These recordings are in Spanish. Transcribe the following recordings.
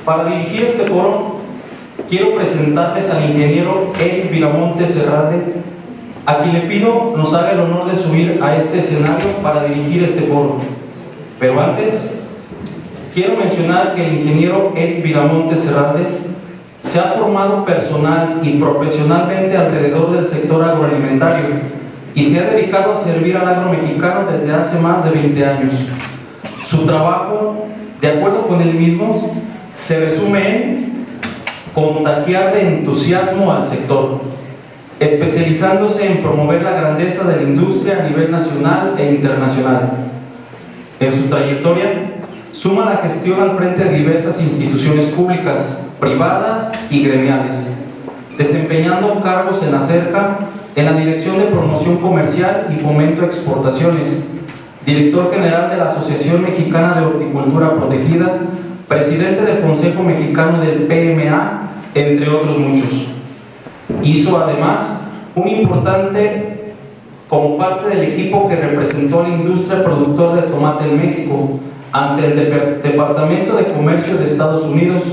Para dirigir este foro, quiero presentarles al ingeniero Eric Viramontes Serrate, a quien le pido nos haga el honor de subir a este escenario para dirigir este foro. Pero antes, quiero mencionar que el ingeniero Eric Viramontes Serrate se ha formado personal y profesionalmente alrededor del sector agroalimentario y se ha dedicado a servir al agro mexicano desde hace más de 20 años. Su trabajo, de acuerdo con él mismo, se resume en contagiar de entusiasmo al sector, especializándose en promover la grandeza de la industria a nivel nacional e internacional. En su trayectoria, suma la gestión al frente de diversas instituciones públicas, privadas y gremiales, desempeñando cargos en ACERCA, en la Dirección de Promoción Comercial y Fomento a Exportaciones, director general de la Asociación Mexicana de Horticultura Protegida, presidente del Consejo Mexicano del PMA, entre otros muchos. Hizo además un importante como parte del equipo que representó a la industria productora de tomate en México ante el Departamento de Comercio de Estados Unidos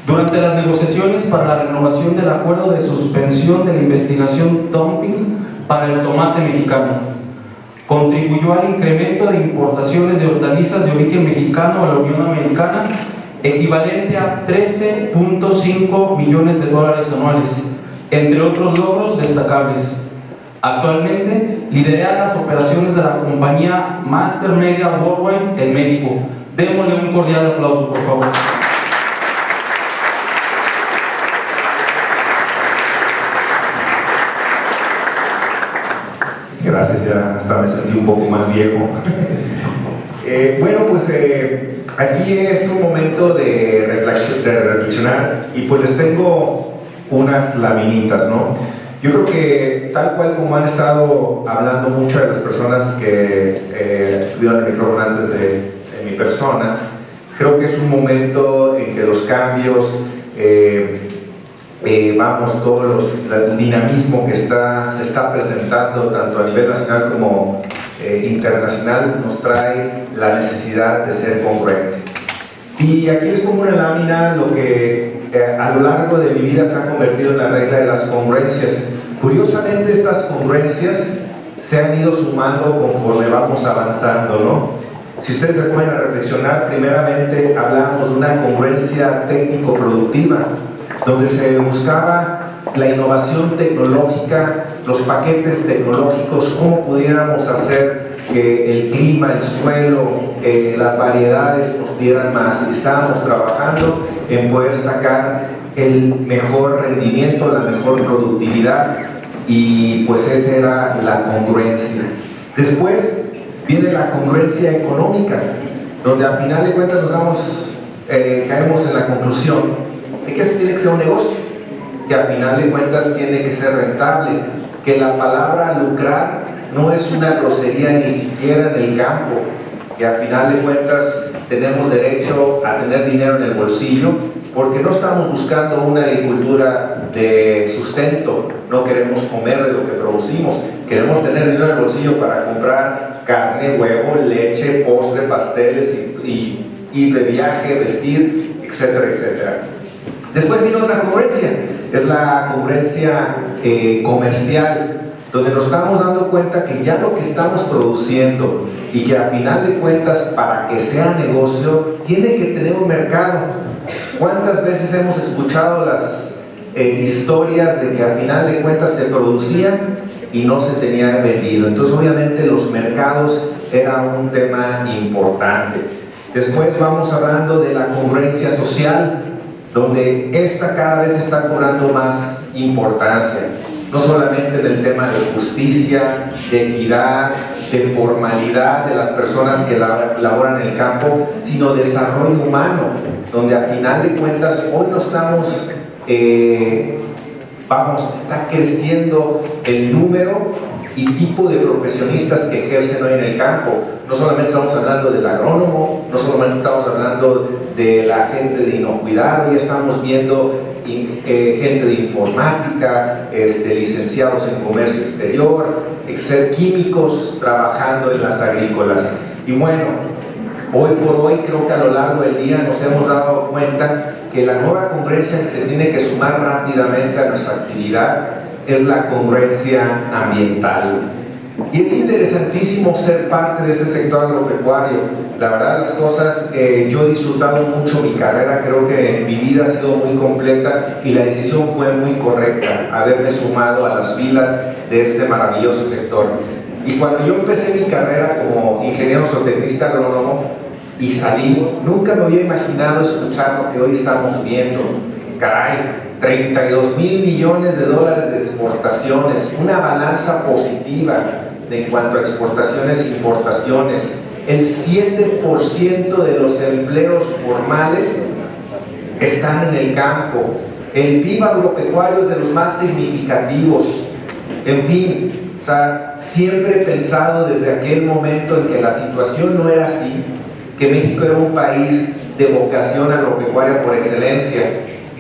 durante las negociaciones para la renovación del acuerdo de suspensión de la investigación dumping para el tomate mexicano. Contribuyó al incremento de importaciones de hortalizas de origen mexicano a la Unión Americana, equivalente a 13.5 millones de dólares anuales, entre otros logros destacables. Actualmente lidera las operaciones de la compañía Master Media Worldwide en México. Démosle un cordial aplauso, por favor. Gracias, ya hasta me sentí un poco más viejo. Bueno, pues aquí es un momento de reflexionar y pues les tengo unas laminitas, ¿no? Yo creo que tal cual como han estado hablando muchas de las personas que tuvieron el micrófono antes de mi persona, creo que es un momento en que los cambios, todo el dinamismo que se está presentando tanto a nivel nacional como internacional nos trae la necesidad de ser congruente. Y aquí les pongo una lámina, lo que a lo largo de mi vida se ha convertido en la regla de las congruencias. Curiosamente, estas congruencias se han ido sumando conforme vamos avanzando, ¿no? Si ustedes se ponen a reflexionar, primeramente hablamos de una congruencia técnico-productiva, donde se buscaba la innovación tecnológica, los paquetes tecnológicos, cómo pudiéramos hacer que el clima, el suelo, las variedades nos dieran más. Y estábamos trabajando en poder sacar el mejor rendimiento, la mejor productividad, y pues esa era la congruencia. Después viene la congruencia económica, donde al final de cuentas caemos en la conclusión de que esto tiene que ser un negocio, que al final de cuentas tiene que ser rentable, que la palabra lucrar no es una grosería ni siquiera en el campo, que al final de cuentas tenemos derecho a tener dinero en el bolsillo, porque no estamos buscando una agricultura de sustento, no queremos comer de lo que producimos, queremos tener dinero en el bolsillo para comprar carne, huevo, leche, postre, pasteles y ir de viaje, vestir, etcétera, etcétera. Después viene otra congruencia, es la congruencia comercial, donde nos estamos dando cuenta que ya lo que estamos produciendo y que a final de cuentas para que sea negocio tiene que tener un mercado. ¿Cuántas veces hemos escuchado las historias de que a final de cuentas se producían y no se tenía vendido? Entonces obviamente los mercados era un tema importante. Después vamos hablando de la congruencia social, donde esta cada vez está cobrando más importancia, no solamente en el tema de justicia, de equidad, de formalidad de las personas que laboran en el campo, sino desarrollo humano, donde a final de cuentas hoy no estamos, está creciendo el número y tipo de profesionistas que ejercen hoy en el campo. No solamente estamos hablando del agrónomo, no solamente estamos hablando de la gente de inocuidad, hoy estamos viendo gente de informática, licenciados en comercio exterior, químicos trabajando en las agrícolas. Y bueno, Hoy por hoy creo que a lo largo del día nos hemos dado cuenta que la nueva congruencia que se tiene que sumar rápidamente a nuestra actividad es la congruencia ambiental. Y es interesantísimo ser parte de este sector agropecuario. La verdad, las cosas, yo he disfrutado mucho mi carrera, creo que mi vida ha sido muy completa y la decisión fue muy correcta, haberme sumado a las filas de este maravilloso sector. Y cuando yo empecé mi carrera como ingeniero zootecnista agrónomo y salí, nunca me había imaginado escuchar lo que hoy estamos viendo. Caray, 32,000 millones de dólares de exportaciones, una balanza positiva en cuanto a exportaciones e importaciones. El 7% de los empleos formales están en el campo. El PIB agropecuario es de los más significativos. En fin, o sea, siempre he pensado desde aquel momento en que la situación no era así, que México era un país de vocación agropecuaria por excelencia.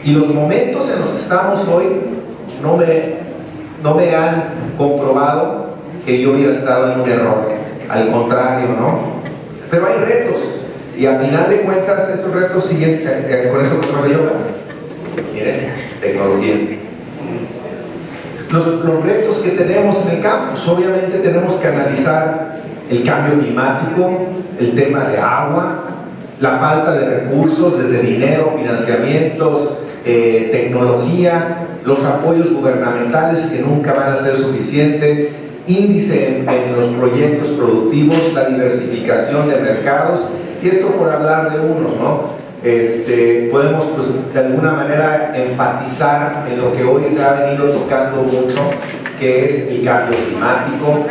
Y los momentos en los que estamos hoy no me han comprobado que yo hubiera estado en un error. Al contrario, ¿no? Pero hay retos. Y al final de cuentas, esos retos siguen, con esto controlo yo. Miren, tecnología. Los retos que tenemos en el campo, pues obviamente tenemos que analizar el cambio climático, el tema de agua, la falta de recursos, desde dinero, financiamientos, tecnología, los apoyos gubernamentales que nunca van a ser suficientes, índice en los proyectos productivos, la diversificación de mercados, y esto por hablar de unos, ¿no? Podemos pues, de alguna manera enfatizar en lo que hoy se ha venido tocando mucho, que es el cambio climático,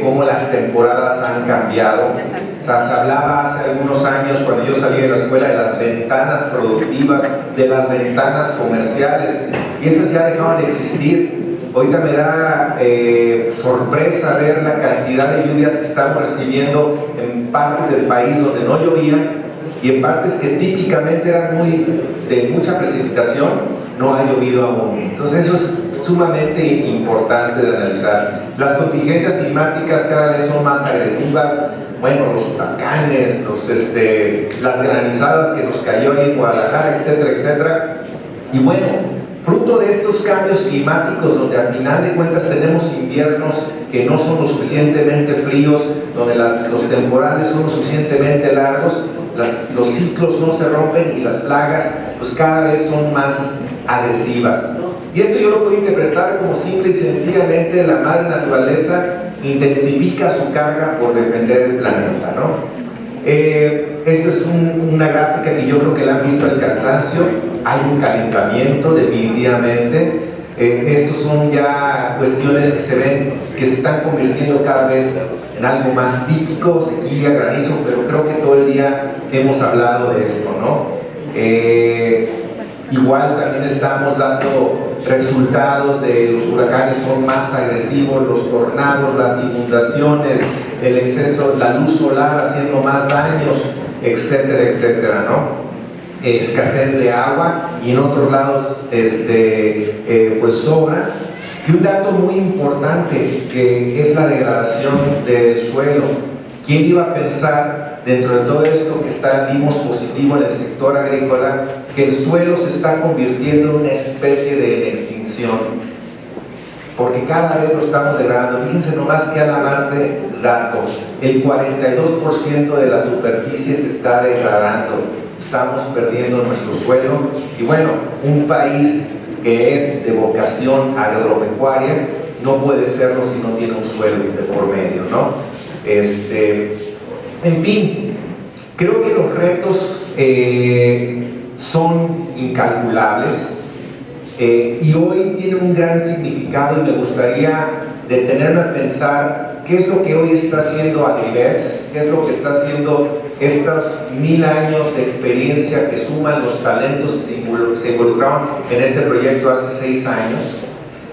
cómo las temporadas han cambiado. O sea, se hablaba hace algunos años, cuando yo salí de la escuela, de las ventanas productivas, de las ventanas comerciales, y esas ya dejaron de existir. Ahorita me da sorpresa ver la cantidad de lluvias que estamos recibiendo en partes del país donde no llovía, y en partes que típicamente eran de mucha precipitación, no ha llovido aún. Entonces eso es sumamente importante de analizar. Las contingencias climáticas cada vez son más agresivas. Bueno, los huracanes, las granizadas que nos cayó en Guadalajara, etcétera, etcétera. Y bueno, fruto de estos cambios climáticos, donde al final de cuentas tenemos inviernos que no son lo suficientemente fríos, donde los temporales son lo suficientemente largos, los ciclos no se rompen y las plagas pues cada vez son más agresivas. Y esto yo lo puedo interpretar como simple y sencillamente la madre naturaleza intensifica su carga por defender el planeta, ¿no? Esta es una gráfica que yo creo que la han visto al cansancio. Hay un calentamiento definitivamente. Estos son ya cuestiones que se ven, que se están convirtiendo cada vez en algo más típico, sequía, granizo, pero creo que todo el día hemos hablado de esto, ¿no? Igual también estamos dando resultados de los huracanes son más agresivos, los tornados, las inundaciones, el exceso, la luz solar haciendo más daños, etcétera, etcétera, ¿no? Escasez de agua y en otros lados pues sobra. Y un dato muy importante que es la degradación del suelo. ¿Quién iba a pensar dentro de todo esto que vimos positivo en el sector agrícola, que el suelo se está convirtiendo en una especie de extinción? Porque cada vez lo estamos degradando. Fíjense nomás que alarmante dato, el 42% de la superficie se está degradando. Estamos perdiendo nuestro suelo. Y bueno, un país que es de vocación agropecuaria no puede serlo si no tiene un suelo de por medio, ¿no? En fin, creo que los retos son incalculables y hoy tiene un gran significado, y me gustaría detenerme a pensar qué es lo que hoy está haciendo Agrivest, qué es lo que está haciendo estos 1000 años de experiencia que suman los talentos que se involucraron en este proyecto hace 6 años.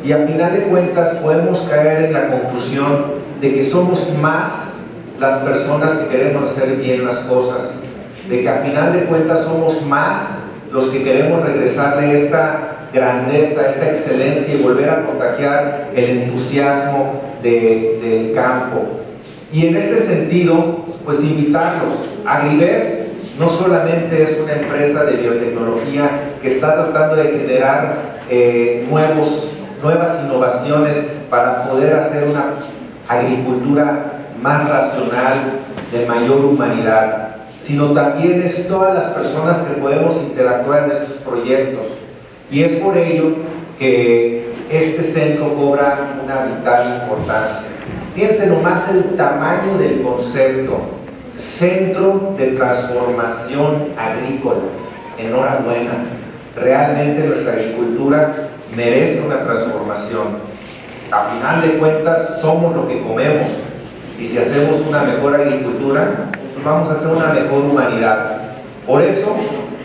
Y a final de cuentas podemos caer en la conclusión de que somos más las personas que queremos hacer bien las cosas, de que a final de cuentas somos más los que queremos regresarle esta grandeza, esta excelencia y volver a contagiar el entusiasmo del campo. Y en este sentido, pues invitarlos Agribes no solamente es una empresa de biotecnología que está tratando de generar nuevas innovaciones para poder hacer una agricultura más racional, de mayor humanidad, sino también es todas las personas que podemos interactuar en estos proyectos. Y es por ello que este centro cobra una vital importancia. Fíjense nomás el tamaño del concepto: Centro de Transformación Agrícola. Enhorabuena, realmente nuestra agricultura merece una transformación. A final de cuentas somos lo que comemos, y si hacemos una mejor agricultura, pues vamos a hacer una mejor humanidad. Por eso,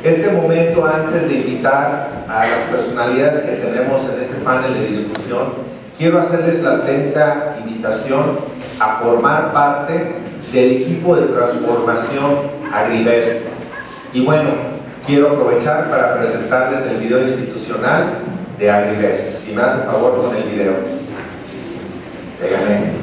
este momento, antes de invitar a las personalidades que tenemos en este panel de discusión, quiero hacerles la atenta invitación a formar parte del equipo de transformación Agribes. Y bueno, quiero aprovechar para presentarles el video institucional de Agribes. Si me hace favor con el video. Te gané.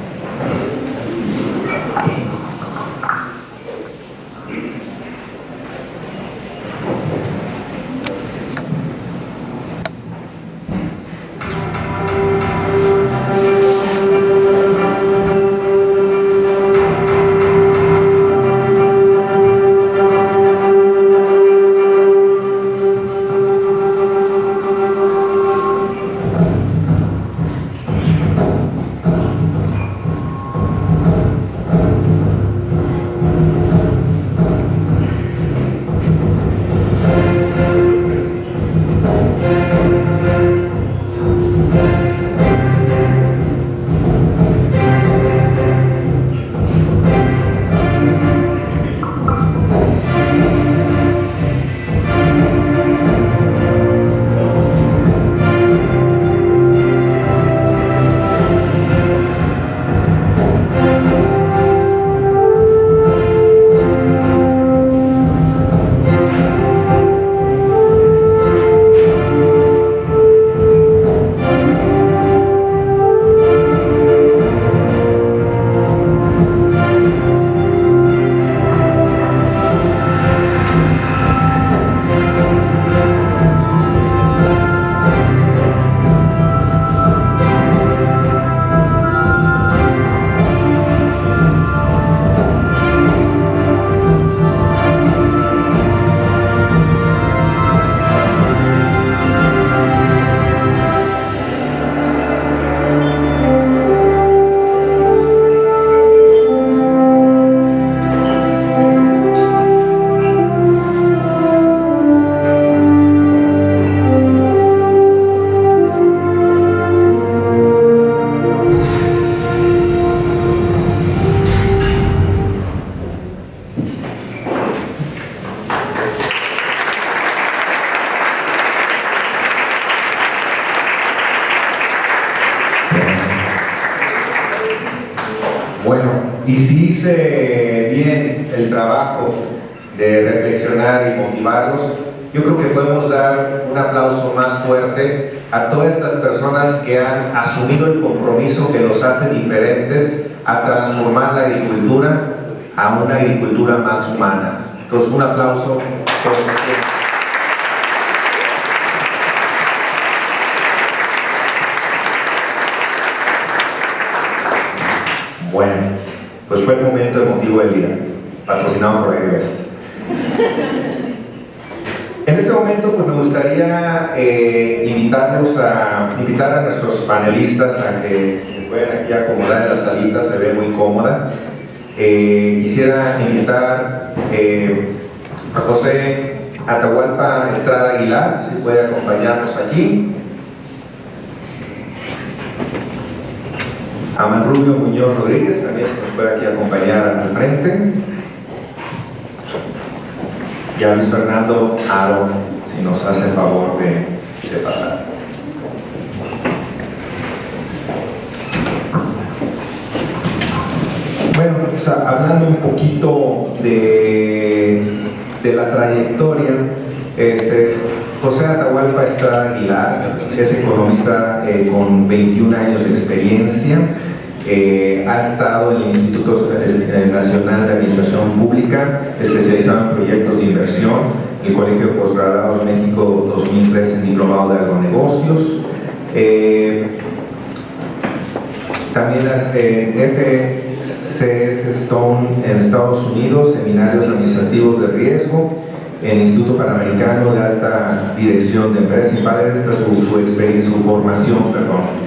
Bueno, y si hice bien el trabajo de reflexionar y motivarlos, yo creo que podemos dar un aplauso más fuerte a todas estas personas que han asumido el compromiso que los hace diferentes a transformar la agricultura a una agricultura más humana. Entonces, un aplauso. Bueno, pues fue el momento emotivo del día, patrocinado por Agribes. En este momento, pues me gustaría invitar a nuestros panelistas a que se puedan aquí acomodar en la salita, se ve muy cómoda. Quisiera invitar a José Atahualpa Estrada Aguilar, si puede acompañarnos aquí. A Manrubio Muñoz Rodríguez, también se nos puede aquí acompañar al frente. Y a Luis Fernando Aro, si nos hace el favor de pasar. Bueno, pues, hablando un poquito de la trayectoria, José Atahualpa Estrada Aguilar es economista con 21 años de experiencia. Ha estado en el Instituto Nacional de Administración Pública, especializado en proyectos de inversión, el Colegio de Postgraduados México 2003 en Diplomado de Agronegocios. También FCS Stone en Estados Unidos, Seminarios Administrativos de Riesgo, el Instituto Panamericano de Alta Dirección de Empresas y para esta su experiencia, su formación, perdón.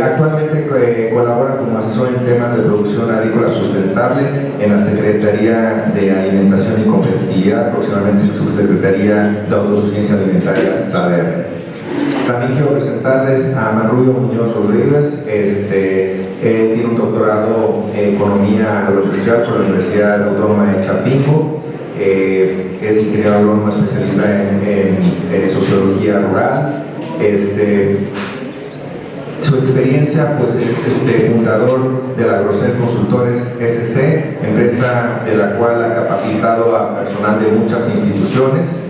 Actualmente colabora como asesor en temas de producción agrícola sustentable en la Secretaría de Alimentación y Competitividad, próximamente Subsecretaría de Autosuficiencia Alimentaria, SADER. También quiero presentarles a Manrubio Muñoz Rodríguez. Él tiene un doctorado en Economía Agroindustrial por la Universidad Autónoma de Chapingo. Es ingeniero agrónomo especialista en sociología rural. Su experiencia pues es fundador de la Grosel Consultores SC, empresa de la cual ha capacitado a personal de muchas instituciones.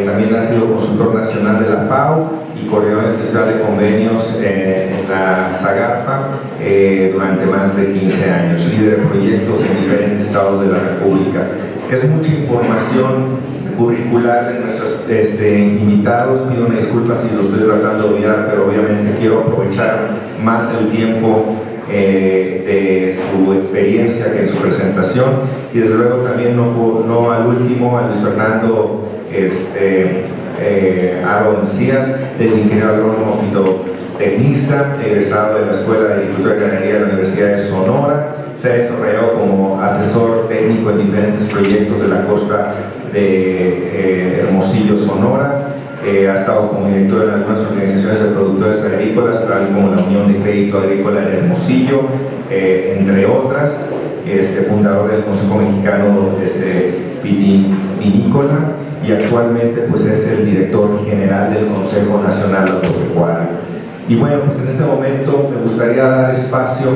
También ha sido consultor nacional de la FAO y coordinador especial de convenios en la SAGARFA durante más de 15 años, líder de proyectos en diferentes estados de la República. Es mucha información curricular de nuestros invitados. Pido una disculpa si lo estoy tratando de olvidar, pero obviamente quiero aprovechar más el tiempo de su experiencia que en su presentación, y desde luego también no al último, a Luis Fernando Aro Encías, es ingeniero agrónomo fitotecnista, egresado de la Escuela de Agricultura y Ganadería de la Universidad de Sonora. Se ha desarrollado como asesor técnico en diferentes proyectos de la costa de Hermosillo, Sonora. Ha estado como director en algunas organizaciones de productores agrícolas, tal como la Unión de Crédito Agrícola en Hermosillo, entre otras. Fundador del Consejo Mexicano Vitivinícola, y actualmente pues es el director general del Consejo Nacional Agropecuario. Y bueno, pues en este momento me gustaría dar espacio,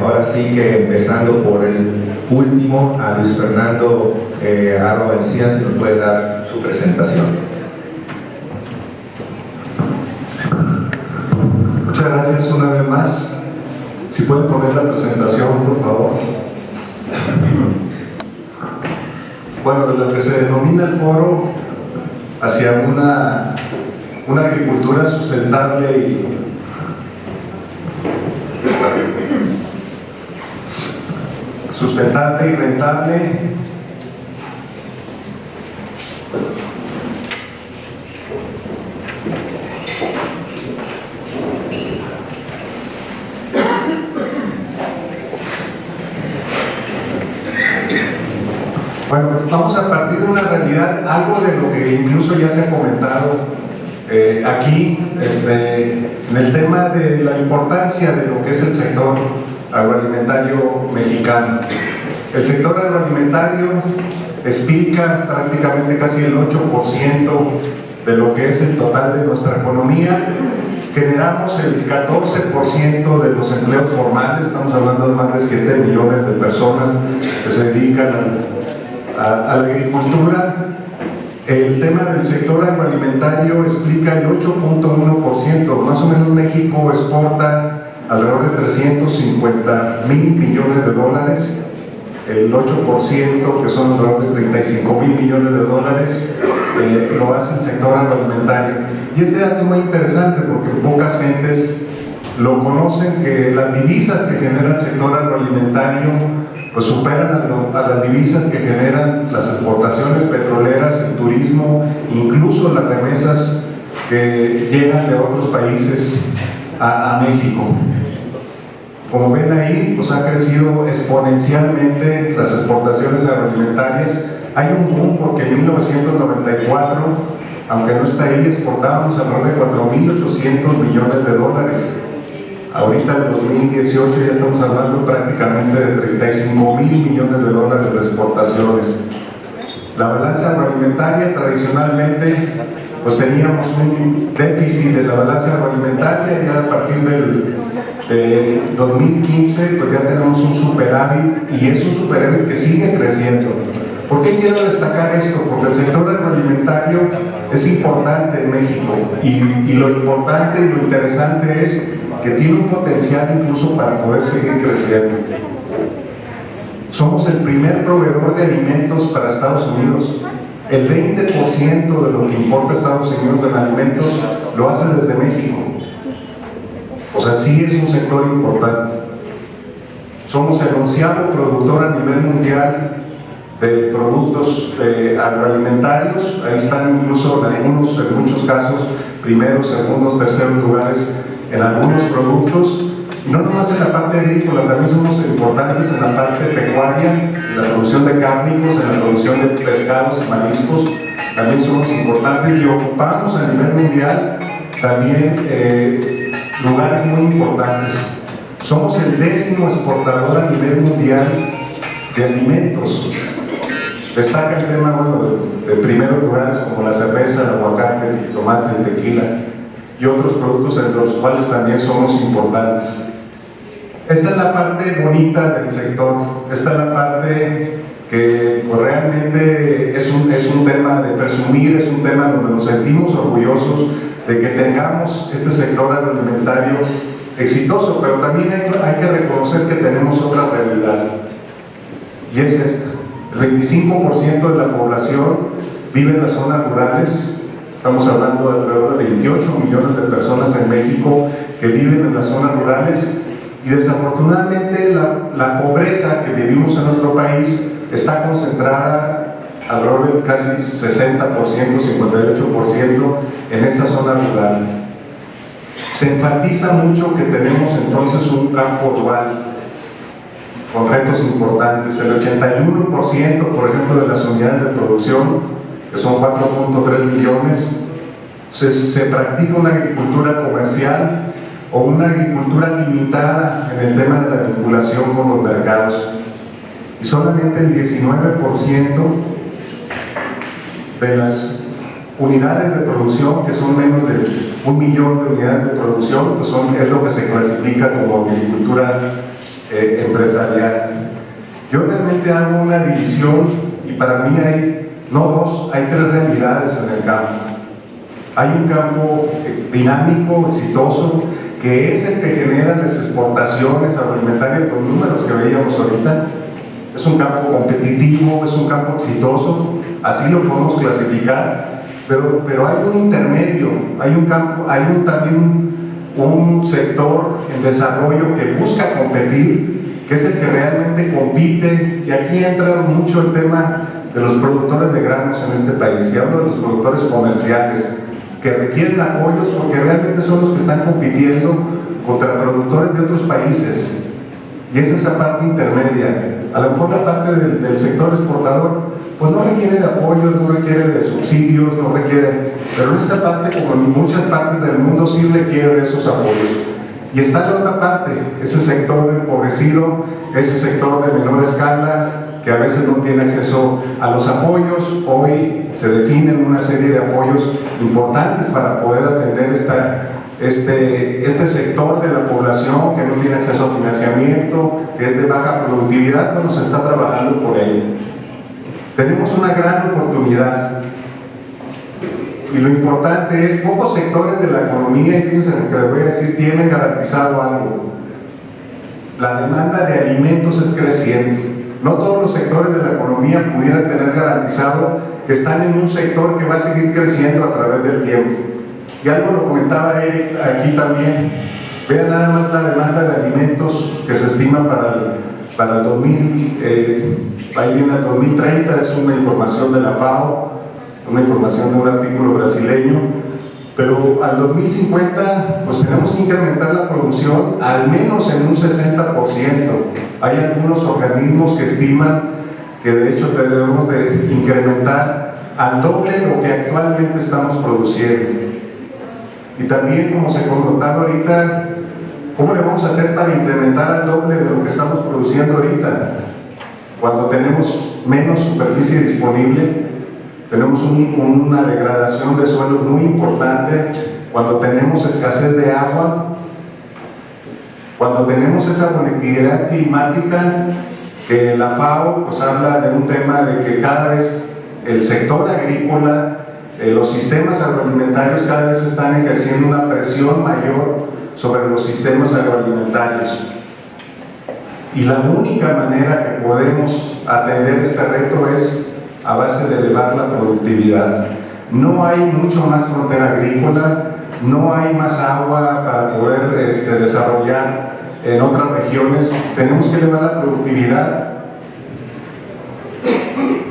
ahora sí que empezando por el último, a Luis Fernando Aro Encías, que nos puede dar su presentación. Muchas gracias una vez más. Si pueden poner la presentación, por favor. Bueno, de lo que se denomina el foro hacia una agricultura sustentable y rentable. Bueno, vamos a partir de una realidad, algo de lo que incluso ya se ha comentado aquí, en el tema de la importancia de lo que es el sector agroalimentario mexicano. El sector agroalimentario explica prácticamente casi el 8% de lo que es el total de nuestra economía. Generamos el 14% de los empleos formales, estamos hablando de más de 7 millones de personas que se dedican a la agricultura. El tema del sector agroalimentario explica el 8.1%, más o menos México exporta alrededor de 350,000 millones de dólares, el 8%, que son alrededor de 35,000 millones de dólares, lo hace el sector agroalimentario. Y este dato es muy interesante porque pocas gentes lo conocen, que las divisas que genera el sector agroalimentario pues superan a las divisas que generan las exportaciones petroleras, el turismo, incluso las remesas que llegan de otros países a México. Como ven ahí, pues ha crecido exponencialmente las exportaciones agroalimentarias. Hay un boom porque en 1994, aunque no está ahí, exportábamos alrededor de 4.800 millones de dólares. Ahorita en 2018 ya estamos hablando prácticamente de 35,000 millones de dólares de exportaciones. La balanza agroalimentaria tradicionalmente pues teníamos un déficit de la balanza agroalimentaria, ya a partir del 2015 pues ya tenemos un superávit, y es un superávit que sigue creciendo. ¿Por qué quiero destacar esto? Porque el sector agroalimentario es importante en México, y lo importante y lo interesante es que tiene un potencial incluso para poder seguir creciendo. Somos el primer proveedor de alimentos para Estados Unidos. El 20% de lo que importa Estados Unidos en alimentos lo hace desde México. O sea, sí es un sector importante. Somos el 11º productor a nivel mundial de productos agroalimentarios. Ahí están incluso en muchos casos, primeros, segundos, terceros lugares en algunos productos. Y no nomás en la parte agrícola, también somos importantes en la parte pecuaria, en la producción de cárnicos, en la producción de pescados y mariscos. También somos importantes y ocupamos a nivel mundial también lugares muy importantes. Somos el 10º exportador a nivel mundial de alimentos. Destaca el tema, bueno, de primeros lugares como la cerveza, el aguacate, el jitomate, el tequila y otros productos entre los cuales también somos importantes. Esta es la parte bonita del sector, esta es la parte que pues, realmente es un tema de presumir, es un tema donde nos sentimos orgullosos de que tengamos este sector agroalimentario exitoso, pero también hay que reconocer que tenemos otra realidad, y es esta. El 25% de la población vive en las zonas rurales. Estamos hablando de alrededor de 28 millones de personas en México que viven en las zonas rurales, y desafortunadamente la pobreza que vivimos en nuestro país está concentrada alrededor de casi 60%, 58% en esa zona rural. Se enfatiza mucho que tenemos entonces un campo dual con retos importantes. El 81%, por ejemplo, de las unidades de producción, que son 4.3 millones, se practica una agricultura comercial o una agricultura limitada en el tema de la vinculación con los mercados. Y solamente el 19% de las unidades de producción, que son menos de 1 millón de unidades de producción, pues es lo que se clasifica como agricultura empresarial. Yo realmente hago una división, y para mí hay, no dos, hay 3 realidades en el campo. Hay un campo dinámico, exitoso, que es el que genera las exportaciones agroalimentarias, los números que veíamos ahorita. Es un campo competitivo, es un campo exitoso, así lo podemos clasificar, pero hay un intermedio, también un sector en desarrollo que busca competir, que es el que realmente compite, y aquí entra mucho el tema de los productores de granos en este país, y hablo de los productores comerciales, que requieren apoyos porque realmente son los que están compitiendo contra productores de otros países, y es esa parte intermedia. A lo mejor la parte del sector exportador pues no requiere de apoyos, no requiere de subsidios, no requiere, pero en esta parte, como en muchas partes del mundo, sí requiere de esos apoyos. Y está la otra parte, ese sector empobrecido, ese sector de menor escala, que a veces no tiene acceso a los apoyos. Hoy se definen una serie de apoyos importantes para poder atender este sector de la población que no tiene acceso a financiamiento, que es de baja productividad. Bueno, se está trabajando por ello. Tenemos una gran oportunidad, y lo importante es, pocos sectores de la economía, y fíjense lo que les voy a decir, tienen garantizado algo. La demanda de alimentos es creciente. No todos los sectores de la economía pudieran tener garantizado que están en un sector que va a seguir creciendo a través del tiempo. Y algo lo comentaba Eric aquí también. Vean nada más la demanda de alimentos que se estima para el 2030, es una información de la FAO, una información de un artículo brasileño, pero al 2050 pues tenemos que incrementar la producción al menos en un 60%. Hay algunos organismos que estiman que de hecho debemos de incrementar al doble lo que actualmente estamos produciendo. Y también, como se comentaba ahorita, ¿cómo le vamos a hacer para incrementar al doble de lo que estamos produciendo ahorita? Cuando tenemos menos superficie disponible, tenemos una degradación de suelos muy importante, cuando tenemos escasez de agua, cuando tenemos esa volatilidad climática, que la FAO pues habla de un tema de que cada vez el sector agrícola, los sistemas agroalimentarios cada vez están ejerciendo una presión mayor sobre los sistemas agroalimentarios. Y la única manera que podemos atender este reto es a base de elevar la productividad. No hay mucho más frontera agrícola, no hay más agua para poder desarrollar en otras regiones. Tenemos que elevar la productividad.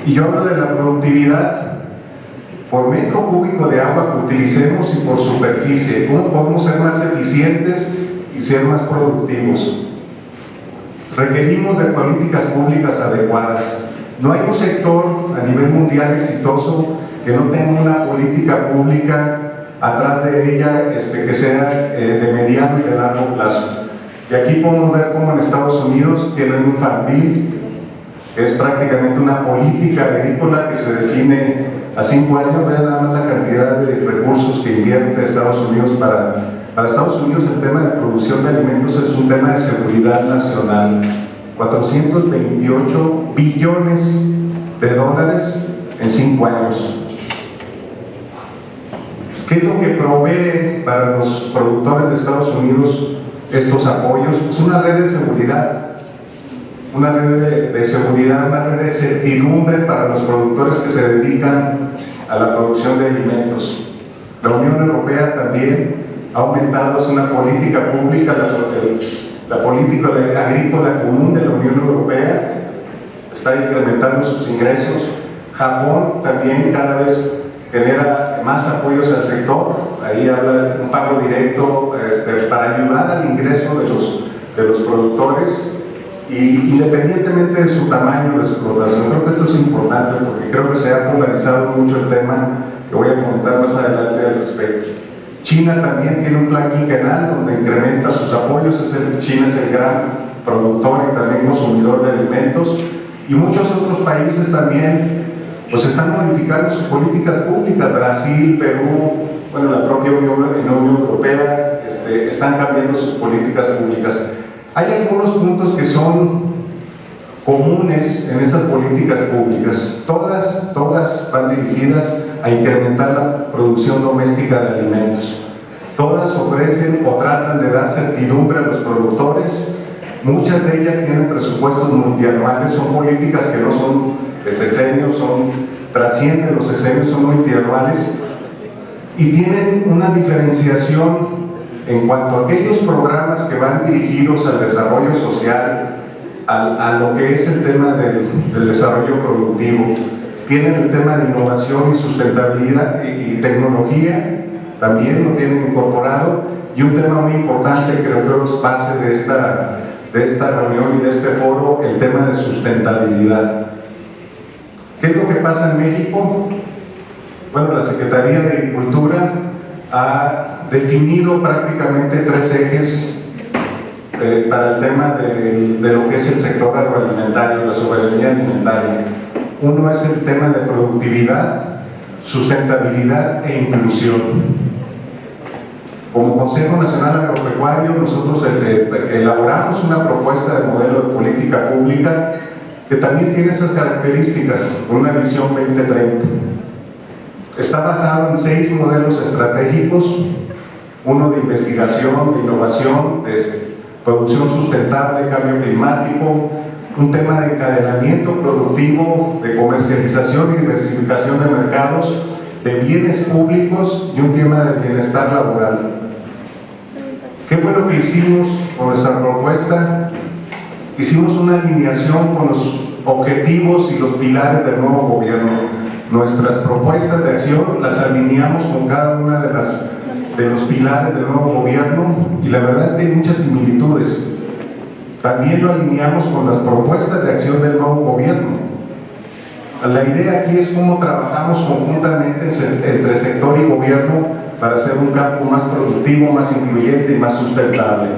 Y yo hablo de la productividad por metro cúbico de agua que utilicemos y por superficie. ¿Cómo podemos ser más eficientes y ser más productivos? Requerimos de políticas públicas adecuadas. No hay un sector a nivel mundial exitoso que no tenga una política pública atrás de ella que sea de mediano y de largo plazo. Y aquí podemos ver cómo en Estados Unidos tienen un Farm Bill, que es prácticamente una política agrícola que se define a 5 años. Vean nada más la cantidad de recursos que invierte Estados Unidos para Estados Unidos. El tema de producción de alimentos es un tema de seguridad nacional. 428 billones de dólares en 5 años. ¿Qué es lo que provee para los productores de Estados Unidos estos apoyos? Pues una red de seguridad, una red de seguridad, una red de certidumbre para los productores que se dedican a la producción de alimentos. La Unión Europea también ha aumentado, es una política pública, la política agrícola común de la Unión Europea está incrementando sus ingresos. Japón también cada vez genera más apoyos al sector. Ahí habla de un pago directo para ayudar al ingreso de los productores, y independientemente de su tamaño de explotación. Creo que esto es importante porque creo que se ha polarizado mucho el tema, que voy a comentar más adelante al respecto. China también tiene un plan quinquenal donde incrementa sus apoyos. China es el gran productor y también consumidor de alimentos, y muchos otros países también pues están modificando sus políticas públicas. Brasil, Perú, bueno, la propia Unión Europea están cambiando sus políticas públicas. Hay algunos puntos que son comunes en esas políticas públicas. Todas van dirigidas a incrementar la producción doméstica de alimentos. Todas ofrecen o tratan de dar certidumbre a los productores. Muchas de ellas tienen presupuestos multianuales, son políticas que no son de sexenios, trascienden los sexenios, son multianuales, y tienen una diferenciación en cuanto a aquellos programas que van dirigidos al desarrollo social, a lo que es el tema del desarrollo productivo. Tienen el tema de innovación y sustentabilidad y tecnología, también lo tienen incorporado, y un tema muy importante que creo que es base de esta reunión y de este foro, el tema de sustentabilidad. ¿Qué es lo que pasa en México? Bueno, la Secretaría de Agricultura ha definido prácticamente 3 ejes para el tema de lo que es el sector agroalimentario, la soberanía alimentaria. Uno es el tema de productividad, sustentabilidad e inclusión. Como Consejo Nacional Agropecuario, nosotros elaboramos una propuesta de modelo de política pública que también tiene esas características, con una visión 2030. Está basado en 6 modelos estratégicos: uno de investigación, de innovación, de producción sustentable, cambio climático, un tema de encadenamiento productivo, de comercialización y diversificación de mercados, de bienes públicos, y un tema de bienestar laboral. ¿Qué fue lo que hicimos con nuestra propuesta? Hicimos una alineación con los objetivos y los pilares del nuevo gobierno. Nuestras propuestas de acción las alineamos con cada una de los pilares del nuevo gobierno, y la verdad es que hay muchas similitudes. También lo alineamos con las propuestas de acción del nuevo gobierno. La idea aquí es cómo trabajamos conjuntamente entre sector y gobierno para hacer un campo más productivo, más incluyente y más sustentable.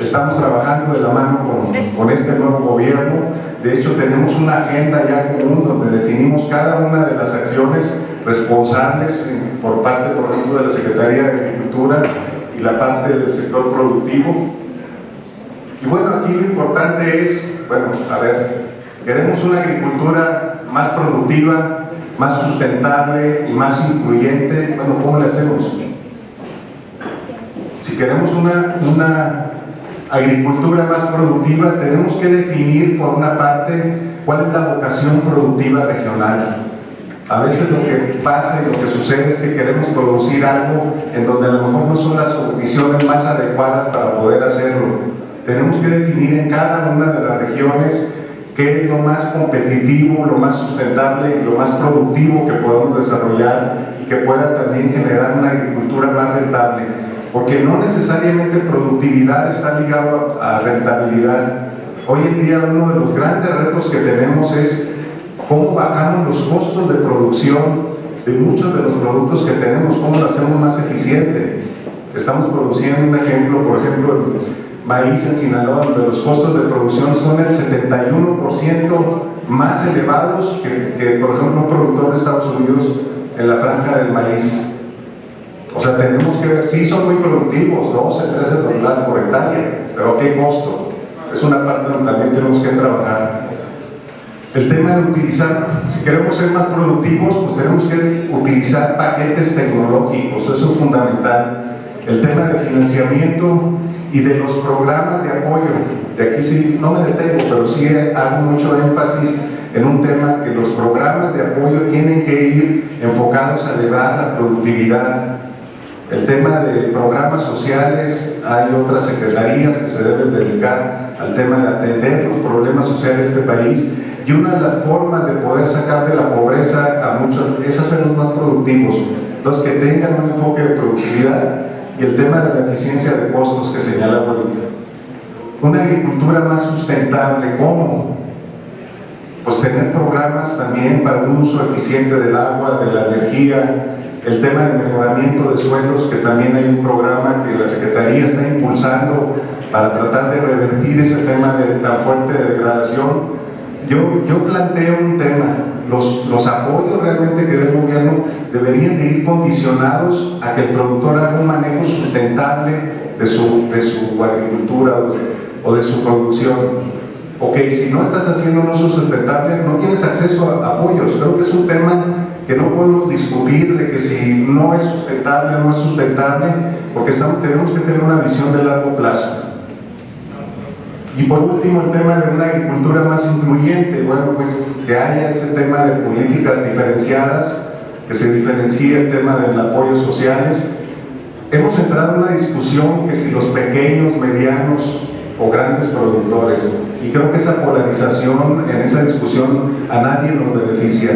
Estamos trabajando de la mano con este nuevo gobierno. De hecho, tenemos una agenda ya común donde definimos cada una de las acciones responsables por parte, por ejemplo, de la Secretaría de Agricultura y la parte del sector productivo. Y bueno, aquí lo importante es, queremos una agricultura más productiva, más sustentable y más incluyente. Bueno, ¿cómo le hacemos? Si queremos una agricultura más productiva, tenemos que definir, por una parte, cuál es la vocación productiva regional. A veces lo que pasa y lo que sucede es que queremos producir algo en donde a lo mejor no son las condiciones más adecuadas para poder hacerlo. Tenemos que definir en cada una de las regiones qué es lo más competitivo, lo más sustentable y lo más productivo que podemos desarrollar y que pueda también generar una agricultura más rentable. Porque no necesariamente productividad está ligado a rentabilidad. Hoy en día uno de los grandes retos que tenemos es cómo bajamos los costos de producción de muchos de los productos que tenemos, cómo lo hacemos más eficiente. Estamos produciendo un ejemplo, por ejemplo, el maíz en Sinaloa, donde los costos de producción son el 71% más elevados que, por ejemplo, un productor de Estados Unidos en la franja del maíz. O sea, tenemos que ver, sí son muy productivos, 12, 13 toneladas por hectárea, pero ¿a qué costo? Es una parte donde también tenemos que trabajar. El tema de utilizar, si queremos ser más productivos, pues tenemos que utilizar paquetes tecnológicos, eso es fundamental. El tema de financiamiento y de los programas de apoyo, y aquí sí, no me detengo, pero sí hago mucho énfasis en un tema que los programas de apoyo tienen que ir enfocados a elevar la productividad. El tema de programas sociales, hay otras secretarías que se deben dedicar al tema de atender los problemas sociales de este país, y una de las formas de poder sacar de la pobreza a muchos es hacerlos más productivos, entonces que tengan un enfoque de productividad y el tema de la eficiencia de costos que señala ahorita. Una agricultura más sustentable, ¿cómo? Pues tener programas también para un uso eficiente del agua, de la energía, el tema de mejoramiento de suelos, que también hay un programa que la Secretaría está impulsando para tratar de revertir ese tema de tan fuerte degradación. Yo planteo un tema, los apoyos realmente que dé el gobierno deberían de ir condicionados a que el productor haga un manejo sustentable de su agricultura o de su producción. Ok, si no estás haciendo un uso sustentable, no tienes acceso a apoyos. Creo que es un tema que no podemos discutir de que si no es sustentable o no es sustentable, porque tenemos que tener una visión de largo plazo. Y por último, el tema de una agricultura más incluyente, bueno, pues que haya ese tema de políticas diferenciadas, que se diferencie el tema del apoyo sociales. Hemos entrado en una discusión que si los pequeños, medianos o grandes productores, y creo que esa polarización en esa discusión a nadie nos beneficia.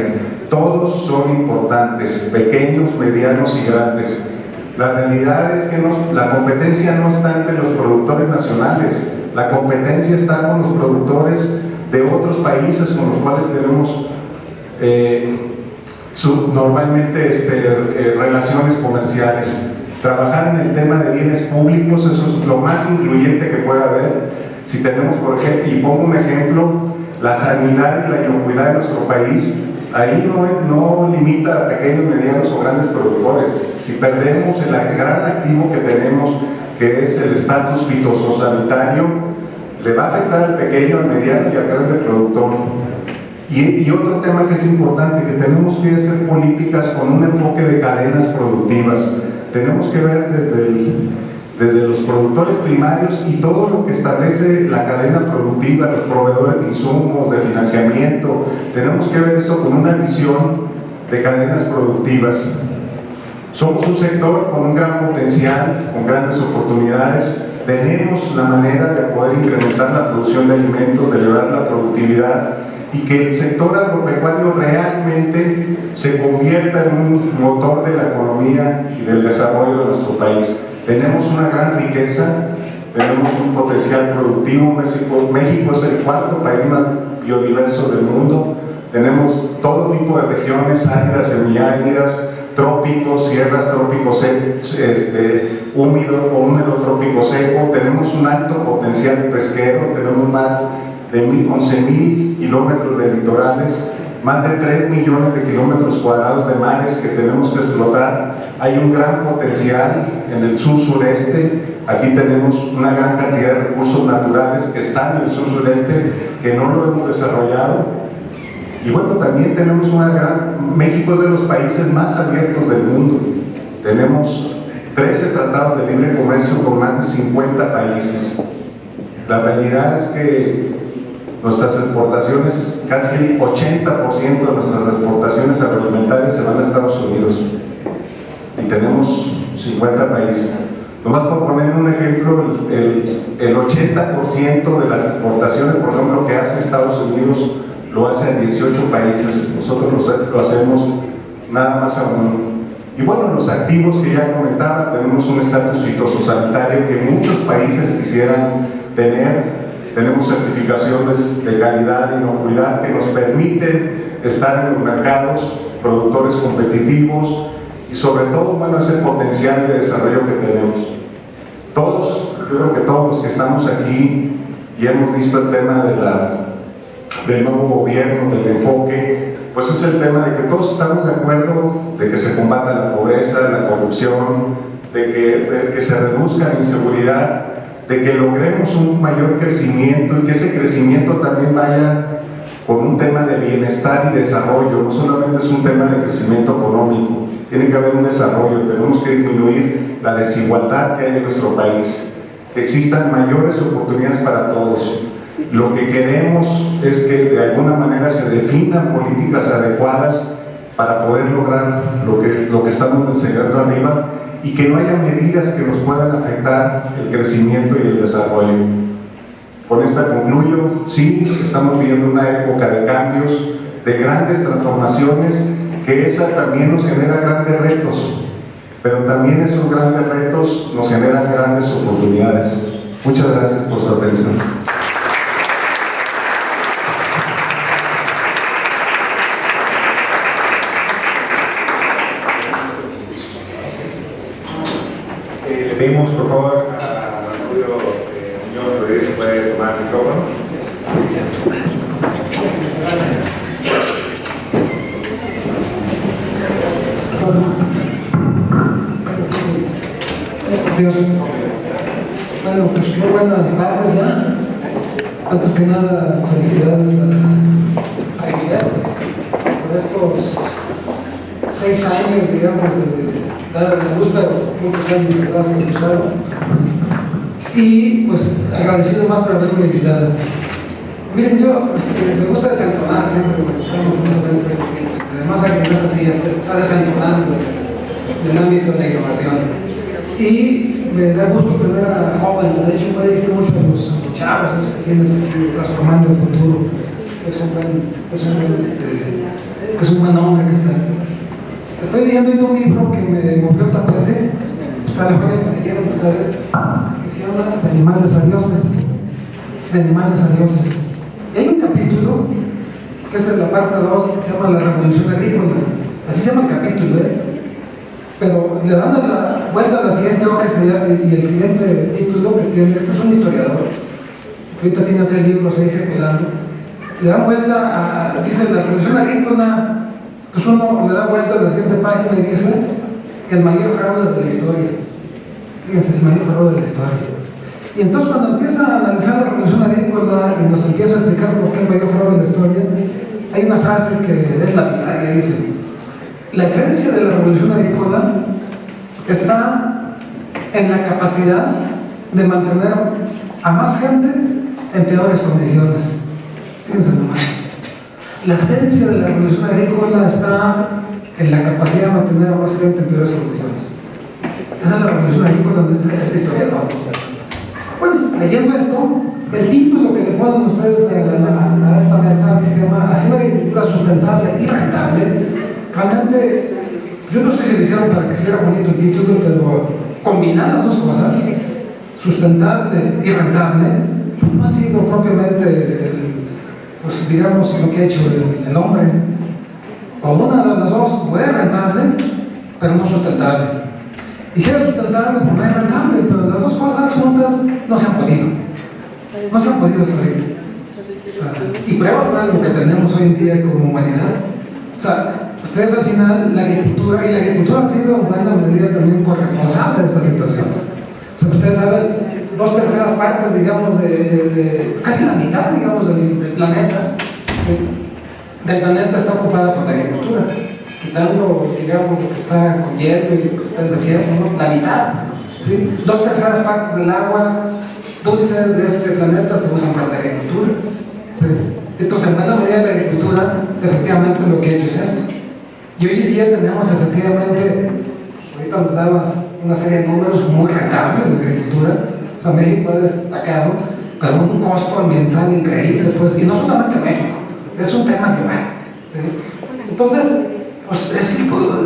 Todos son importantes, pequeños, medianos y grandes. La realidad es que la competencia no está entre los productores nacionales, la competencia está con los productores de otros países con los cuales tenemos normalmente relaciones comerciales. Trabajar en el tema de bienes públicos, eso es lo más incluyente que puede haber. Si tenemos, por ejemplo, y pongo un ejemplo, la sanidad y la inocuidad de nuestro país, ahí no limita a pequeños, medianos o grandes productores. Si perdemos el gran activo que tenemos, que es el estatus fitosanitario, le va a afectar al pequeño, al mediano y al grande productor. Y otro tema que es importante, que tenemos que hacer políticas con un enfoque de cadenas productivas. Tenemos que ver desde los productores primarios y todo lo que establece la cadena productiva, los proveedores de insumos, de financiamiento. Tenemos que ver esto con una visión de cadenas productivas. Somos un sector con un gran potencial, con grandes oportunidades. Tenemos la manera de poder incrementar la producción de alimentos, de elevar la productividad y que el sector agropecuario realmente se convierta en un motor de la economía y del desarrollo de nuestro país. Tenemos una gran riqueza, tenemos un potencial productivo. México es el cuarto país más biodiverso del mundo. Tenemos todo tipo de regiones, áridas, semiáridas, trópicos, sierras, trópicos húmedo, trópico seco. Tenemos un alto potencial pesquero, tenemos más de 11.000 kilómetros de litorales, más de 3 millones de kilómetros cuadrados de mares que tenemos que explotar. Hay un gran potencial en el sur-sureste. Aquí tenemos una gran cantidad de recursos naturales que están en el sur-sureste, que no lo hemos desarrollado. Y bueno, también tenemos México es de los países más abiertos del mundo. Tenemos 13 tratados de libre comercio con más de 50 países. La realidad es que nuestras exportaciones, casi el 80% de nuestras exportaciones agroalimentarias se van a Estados Unidos y tenemos 50 países. Nomás por poner un ejemplo, el 80% de las exportaciones, por ejemplo, que hace Estados Unidos, lo hace en 18 países. Nosotros lo hacemos nada más a uno. Y bueno, los activos que ya comentaba, tenemos un estatus fitosanitario que muchos países quisieran tener. Tenemos certificaciones de calidad e inocuidad que nos permiten estar en los mercados, productores competitivos y sobre todo, bueno, ese potencial de desarrollo que tenemos. Todos, yo creo que todos los que estamos aquí y hemos visto el tema del nuevo gobierno, del enfoque, pues es el tema de que todos estamos de acuerdo de que se combata la pobreza, la corrupción, de que se reduzca la inseguridad, de que logremos un mayor crecimiento y que ese crecimiento también vaya con un tema de bienestar y desarrollo. No solamente es un tema de crecimiento económico, tiene que haber un desarrollo. Tenemos que disminuir la desigualdad que hay en nuestro país, que existan mayores oportunidades para todos. Lo que queremos es que de alguna manera se definan políticas adecuadas para poder lograr lo que estamos mencionando arriba, y que no haya medidas que nos puedan afectar el crecimiento y el desarrollo. Con esta concluyo. Sí, estamos viviendo una época de cambios, de grandes transformaciones, que esa también nos genera grandes retos, pero también esos grandes retos nos generan grandes oportunidades. Muchas gracias por su atención. Le pedimos por favor a Julio Muñoz Rodríguez, que puede tomar el micrófono. Bueno, pues muy buenas tardes ya. Antes que nada, felicidades a Iglesia por estos 6 años, digamos, de dar la luz, pero muchos años atrás que empezaron. Y pues agradecido más por haberme invitado. Miren, yo me gusta desentonar siempre que estamos en un evento. Además, aquí en así está desentonando en el ámbito de la innovación. Y me da gusto tener a jóvenes. De hecho, me dedico mucho a los chavos, esos que tienes aquí transformando el futuro. Es un buen hombre que está aquí. Estoy leyendo un libro que me movió el tapete, para que me leyeron ustedes, que se llama De animales a dioses. De animales a dioses. Y hay un capítulo, que es en la parte 2, que se llama La Revolución Agrícola. Así se llama el capítulo, pero le dan la vuelta a la siguiente hoja y el siguiente título que tiene, este es un historiador, que ahorita tiene 3 libros ahí circulando, le dan vuelta dice la Revolución Agrícola. Pues uno le da vuelta a la siguiente página y dice el mayor fraude de la historia. Fíjense, el mayor fraude de la historia. Y entonces cuando empieza a analizar la Revolución Agrícola y nos empieza a explicar por qué el mayor fraude de la historia, hay una frase que es lapidaria, dice: la esencia de la Revolución Agrícola está en la capacidad de mantener a más gente en peores condiciones. Fíjense nomás. La esencia de la Revolución Agrícola está en la capacidad de mantener a más gente en peores condiciones. Esa es la Revolución Agrícola, dice este historiador. Bueno, leyendo esto, el título que le ponen ustedes a esta mesa, que se llama Hacia una agricultura sustentable y rentable, realmente, yo no sé si lo hicieron para que se viera bonito el título, pero combinar las dos cosas, sustentable y rentable, no ha sido propiamente pues digamos lo que ha hecho el hombre. O una de las dos, o es rentable, pero no sustentable. Y si es sustentable, pues no es rentable, pero las dos cosas juntas no se han podido. No se han podido hasta ahorita. Y pruebas de lo que tenemos hoy en día como humanidad. O sea, ustedes al final, la agricultura ha sido en buena medida también corresponsable de esta situación. O sea, ustedes saben, 2/3 partes, digamos, casi la mitad, digamos, del planeta está ocupada por la agricultura. quitando, digamos, lo que está con hielo y lo que está en desierto, ¿no? La mitad, ¿sí? 2/3 partes del agua dulce de este planeta se usan para la agricultura, ¿sí? Entonces, en buena medida la agricultura, efectivamente, lo que ha hecho es esto. Y hoy en día tenemos, efectivamente, ahorita nos dabas una serie de números muy rentables en la agricultura. O sea, México ha destacado, pero un costo ambiental increíble, pues, y no solamente México, es un tema global, ¿sí? Entonces, pues es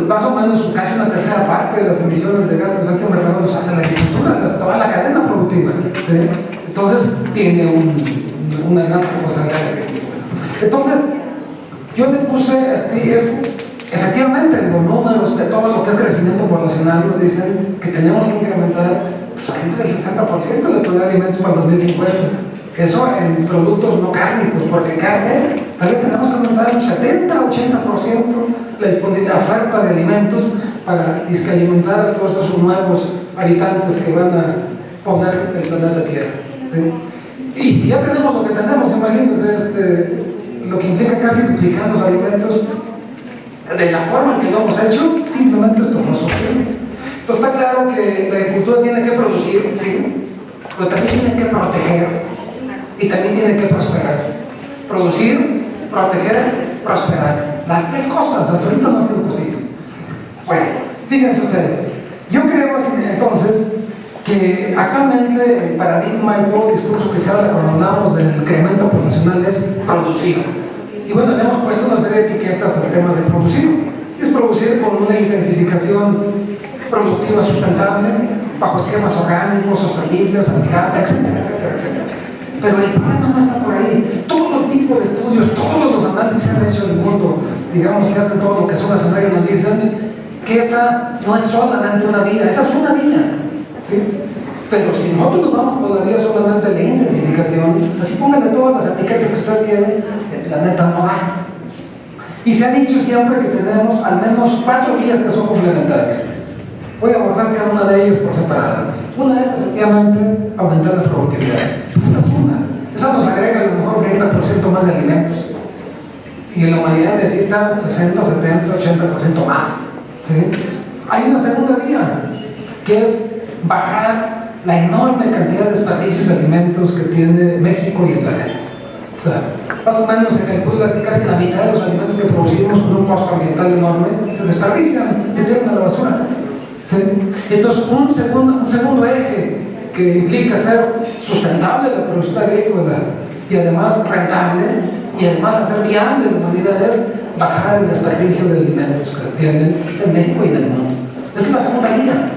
más o menos casi una tercera parte de las emisiones de gases de efecto invernadero los hace la agricultura, toda la cadena productiva, ¿sí? Entonces, tiene una gran responsabilidad de agricultura. Entonces, yo te puse, efectivamente, los números de todo lo que es crecimiento poblacional nos dicen que tenemos que incrementar pues, arriba del 60% de la producción de alimentos para el 2050. Eso en productos no cárnicos, porque en carne también tenemos que aumentar un 70-80% la oferta de alimentos para alimentar a todos esos nuevos habitantes que van a poblar el planeta Tierra, ¿sí? Y si ya tenemos lo que tenemos, imagínense lo que implica casi duplicar los alimentos de la forma en que lo hemos hecho, simplemente esto no es sostenible. Entonces está claro que la agricultura tiene que producir, sí, pero también tiene que proteger y también tiene que prosperar. Producir, proteger, prosperar. Las tres cosas, hasta ahorita no ha sido posible. Bueno, fíjense ustedes, yo creo entonces que actualmente el paradigma y todo el discurso que se habla cuando hablamos del incremento poblacional es producir. Y bueno, le hemos puesto una serie de etiquetas al tema de producir. Es producir con una intensificación productiva sustentable, bajo esquemas orgánicos, sostenibles, amigables, etcétera, etcétera, etcétera. Pero el problema no está por ahí. Todo el tipo de estudios, todos los análisis que se han hecho en el mundo, digamos que hacen todo lo que son las escenarios, nos dicen que esa no es solamente una vía, esa es una vía, ¿sí? Pero si nosotros nos vamos por la vía solamente de intensificación, así pónganle todas las etiquetas que ustedes quieren, el planeta no da. Y se ha dicho siempre que tenemos al menos 4 vías que son complementarias. Voy a abordar cada una de ellas por separada. Una es efectivamente aumentar la productividad. Esa es una. Esa nos agrega a lo mejor 30% más de alimentos. Y en la humanidad necesita 60, 70, 80% más, ¿sí? Hay una segunda vía, que es bajar la enorme cantidad de desperdicios de alimentos que tiene México y el planeta. O sea, más o menos se calcula que casi la mitad de los alimentos que producimos con un costo ambiental enorme se desperdician, se tiran a la basura, ¿sí? Entonces, un segundo eje que implica ser sustentable la producción agrícola y además rentable y además hacer viable la humanidad es bajar el desperdicio de alimentos que se tienen en México y en el mundo. Esa es la segunda vía.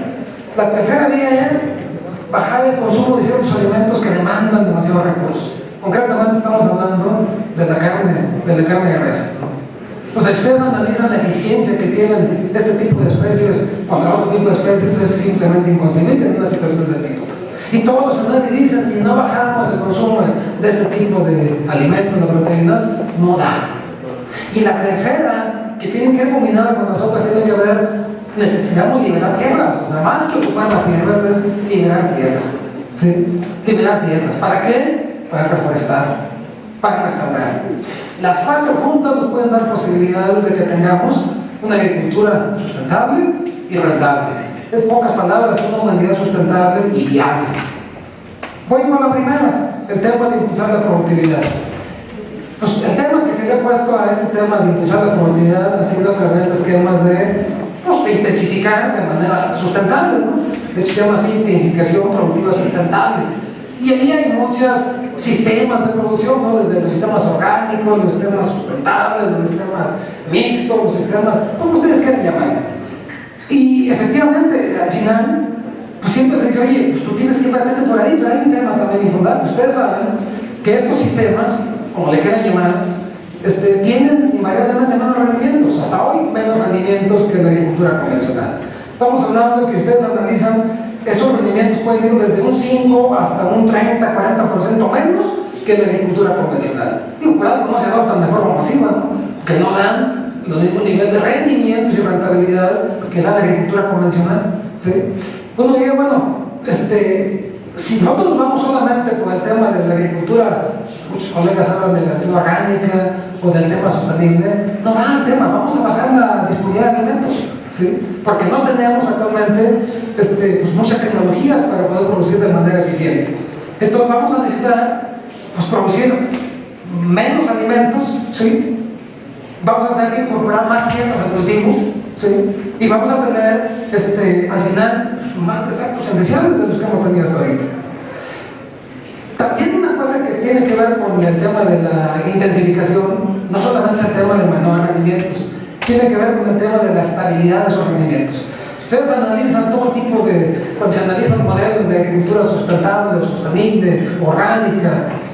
La tercera vía es bajar el consumo de ciertos alimentos que demandan demasiados recursos. Concretamente estamos hablando de la carne de res, ¿no? O sea, si ustedes analizan la eficiencia que tienen este tipo de especies contra otro tipo de especies, es simplemente inconcebible en una situación de ese tipo. Y todos los análisis dicen, si no bajamos el consumo de este tipo de alimentos, de proteínas, no da. Y la tercera, que tiene que ir combinada con las otras, tiene que ver, necesitamos liberar tierras. O sea, más que ocupar las tierras es liberar tierras, ¿sí? Liberar tierras. ¿Para qué? Para reforestar, para restaurar. Las 4 juntas nos pueden dar posibilidades de que tengamos una agricultura sustentable y rentable. En pocas palabras, una humanidad sustentable y viable. Voy por la primera, el tema de impulsar la productividad. Pues el tema que se le ha puesto a este tema de impulsar la productividad ha sido a través de esquemas de intensificar de manera sustentable, ¿no? De hecho se llama así, intensificación productiva sustentable. Y ahí hay muchos sistemas de producción, ¿no? Desde los sistemas orgánicos, los sistemas sustentables, los sistemas mixtos, los sistemas, como ustedes quieran llamar. Y efectivamente, al final, pues siempre se dice, oye, pues tú tienes que meterte por ahí, pero hay un tema también importante. Ustedes saben que estos sistemas, como le quieran llamar, tienen invariablemente menos rendimientos, hasta hoy menos rendimientos que la agricultura convencional. Estamos hablando de que ustedes analizan, esos rendimientos pueden ir desde un 5 hasta un 30, 40% menos que la agricultura convencional. Digo, cuidado, no se adoptan de forma masiva, ¿no? Que no dan el mismo nivel de rendimientos y rentabilidad que da la agricultura convencional, ¿sí? Uno diría, bueno, si nosotros nos vamos solamente con el tema de la agricultura, muchos colegas hablan de la agricultura orgánica, o del tema sostenible, no da el tema, vamos a bajar la disponibilidad de alimentos, ¿sí? Porque no tenemos actualmente pues muchas tecnologías para poder producir de manera eficiente. Entonces vamos a necesitar pues, producir menos alimentos, ¿sí? Vamos a tener que incorporar más tierras al cultivo, ¿sí? Y vamos a tener al final más efectos indeseables de los que hemos tenido hasta ahorita. También una cosa que tiene que ver con el tema de la intensificación, no solamente es el tema de menores rendimientos, tiene que ver con el tema de la estabilidad de esos rendimientos. Ustedes analizan todo tipo de, cuando se analizan modelos de agricultura sustentable, sostenible, orgánica,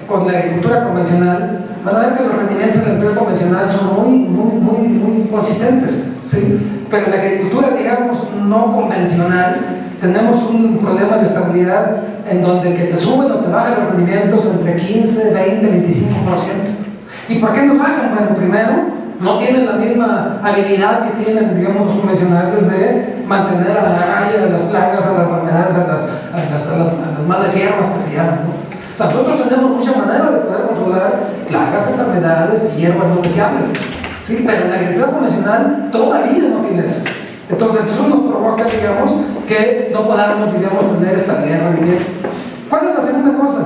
con la agricultura convencional, van a ver que los rendimientos en la agricultura convencional son muy consistentes, ¿sí? Pero en la agricultura, digamos, no convencional, tenemos un problema de estabilidad en donde que te suben o te bajan los rendimientos entre 15, 20, 25%. ¿Y por qué nos bajan? Bueno, primero, no tienen la misma habilidad que tienen, digamos, los convencionales de mantener a raya a las plagas, a las enfermedades, a las malas hierbas que se llaman, ¿no? O sea, nosotros tenemos mucha manera de poder controlar plagas, enfermedades y hierbas no deseables, ¿sí? Pero en la agricultura convencional todavía no tiene eso. Entonces eso nos provoca, digamos, que no podamos, digamos, tener estabilidad de rendimiento. ¿Cuál es la segunda cosa?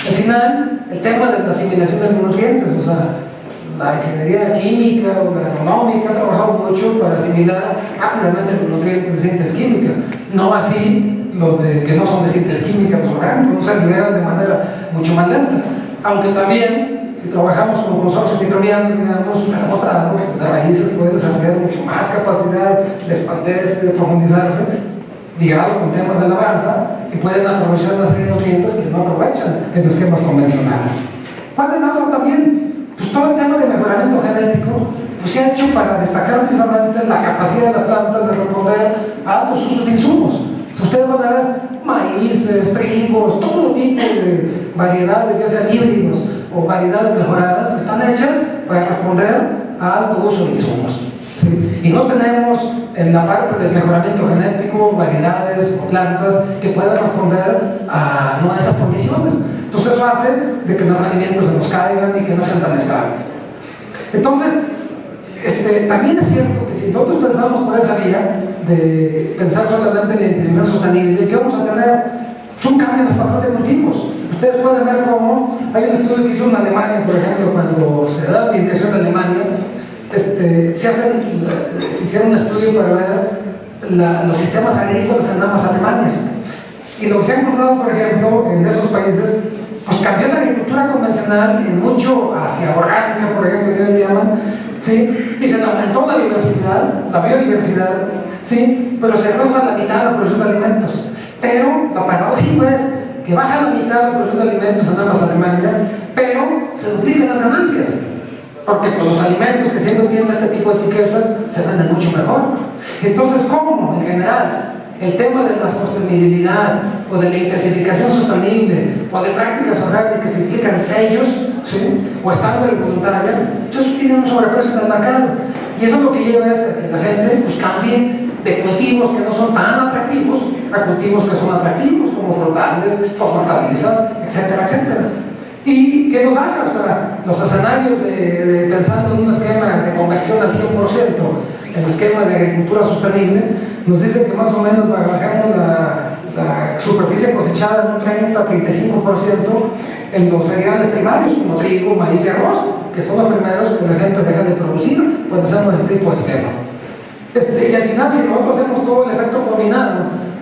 Al final, el tema de la asimilación de los nutrientes, o sea, la ingeniería química o la agronómica ha trabajado mucho para asimilar rápidamente los nutrientes de síntesis química. No así los que no son de síntesis química, los orgánicos, no se liberan de manera mucho más lenta. Aunque también, si trabajamos con consorcios microbianos, digamos, me ha demostrado que de raíces pueden desarrollar mucho más capacidad de expandirse, de profundizarse, ligado con temas de alabanza, y pueden aprovechar una serie de nutrientes que no aprovechan en esquemas convencionales. ¿Cuál es la otra también? Pues todo el tema de mejoramiento genético pues se ha hecho para destacar precisamente la capacidad de las plantas de responder a altos usos de insumos. Ustedes van a ver maíces, trigos, todo tipo de variedades, ya sean híbridos o variedades mejoradas, están hechas para responder a alto uso de insumos, ¿sí? Y no tenemos en la parte del mejoramiento genético variedades o plantas que puedan responder a esas condiciones. Entonces eso hace de que los rendimientos se nos caigan y que no sean tan estables. Entonces, también es cierto que si nosotros pensamos por esa vía de pensar solamente en la intensificación sostenible, ¿qué vamos a tener? Es un cambio en los patrones de cultivos. Ustedes pueden ver cómo hay un estudio que hizo en Alemania, por ejemplo, cuando se da la unificación de Alemania, se hicieron un estudio para ver los sistemas agrícolas en ambas Alemanias. Y lo que se ha encontrado, por ejemplo, en esos países, pues cambió la agricultura convencional en mucho hacia orgánica, por ejemplo, que le llaman, ¿sí? Y se aumentó la biodiversidad, ¿sí? Pero se redujo a la mitad la producción de alimentos. Pero la paradójica es que baja la mitad la producción de alimentos en ambas Alemanias, pero se duplican las ganancias. Porque con los alimentos que siempre tienen este tipo de etiquetas se venden mucho mejor. Entonces, ¿cómo en general el tema de la sostenibilidad o de la intensificación sostenible o de prácticas orgánicas que implican sellos, ¿sí? O estándares voluntarias, eso tiene un sobreprecio en el mercado? Y eso lo que lleva es a que la gente pues, cambie de cultivos que no son tan atractivos a cultivos que son atractivos, como frutales, como hortalizas, etcétera, etcétera. Y que nos baja, o sea, los escenarios de pensando en un esquema de conversión al 100%, en esquemas de agricultura sostenible, nos dicen que más o menos bajamos la superficie cosechada en un 30-35% en los cereales primarios, como trigo, maíz y arroz, que son los primeros que la gente deja de producir cuando hacemos este tipo de esquemas. Y al final, si nosotros hacemos todo el efecto combinado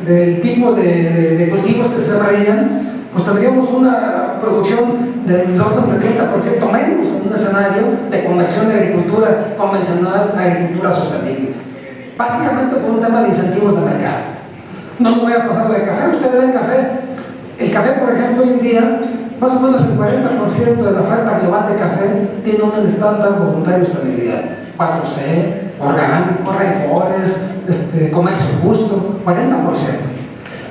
del tipo de cultivos que se sembrarían, pues tendríamos una producción del orden de 30% menos en un escenario de conversión de agricultura convencional a agricultura sostenible. Básicamente por un tema de incentivos de mercado. No me voy a pasar de café, ustedes ven café. El café, por ejemplo, hoy en día, más o menos el 40% de la oferta global de café tiene un estándar voluntario de sostenibilidad. 4C, orgánico, rainforest, comercio justo, 40%.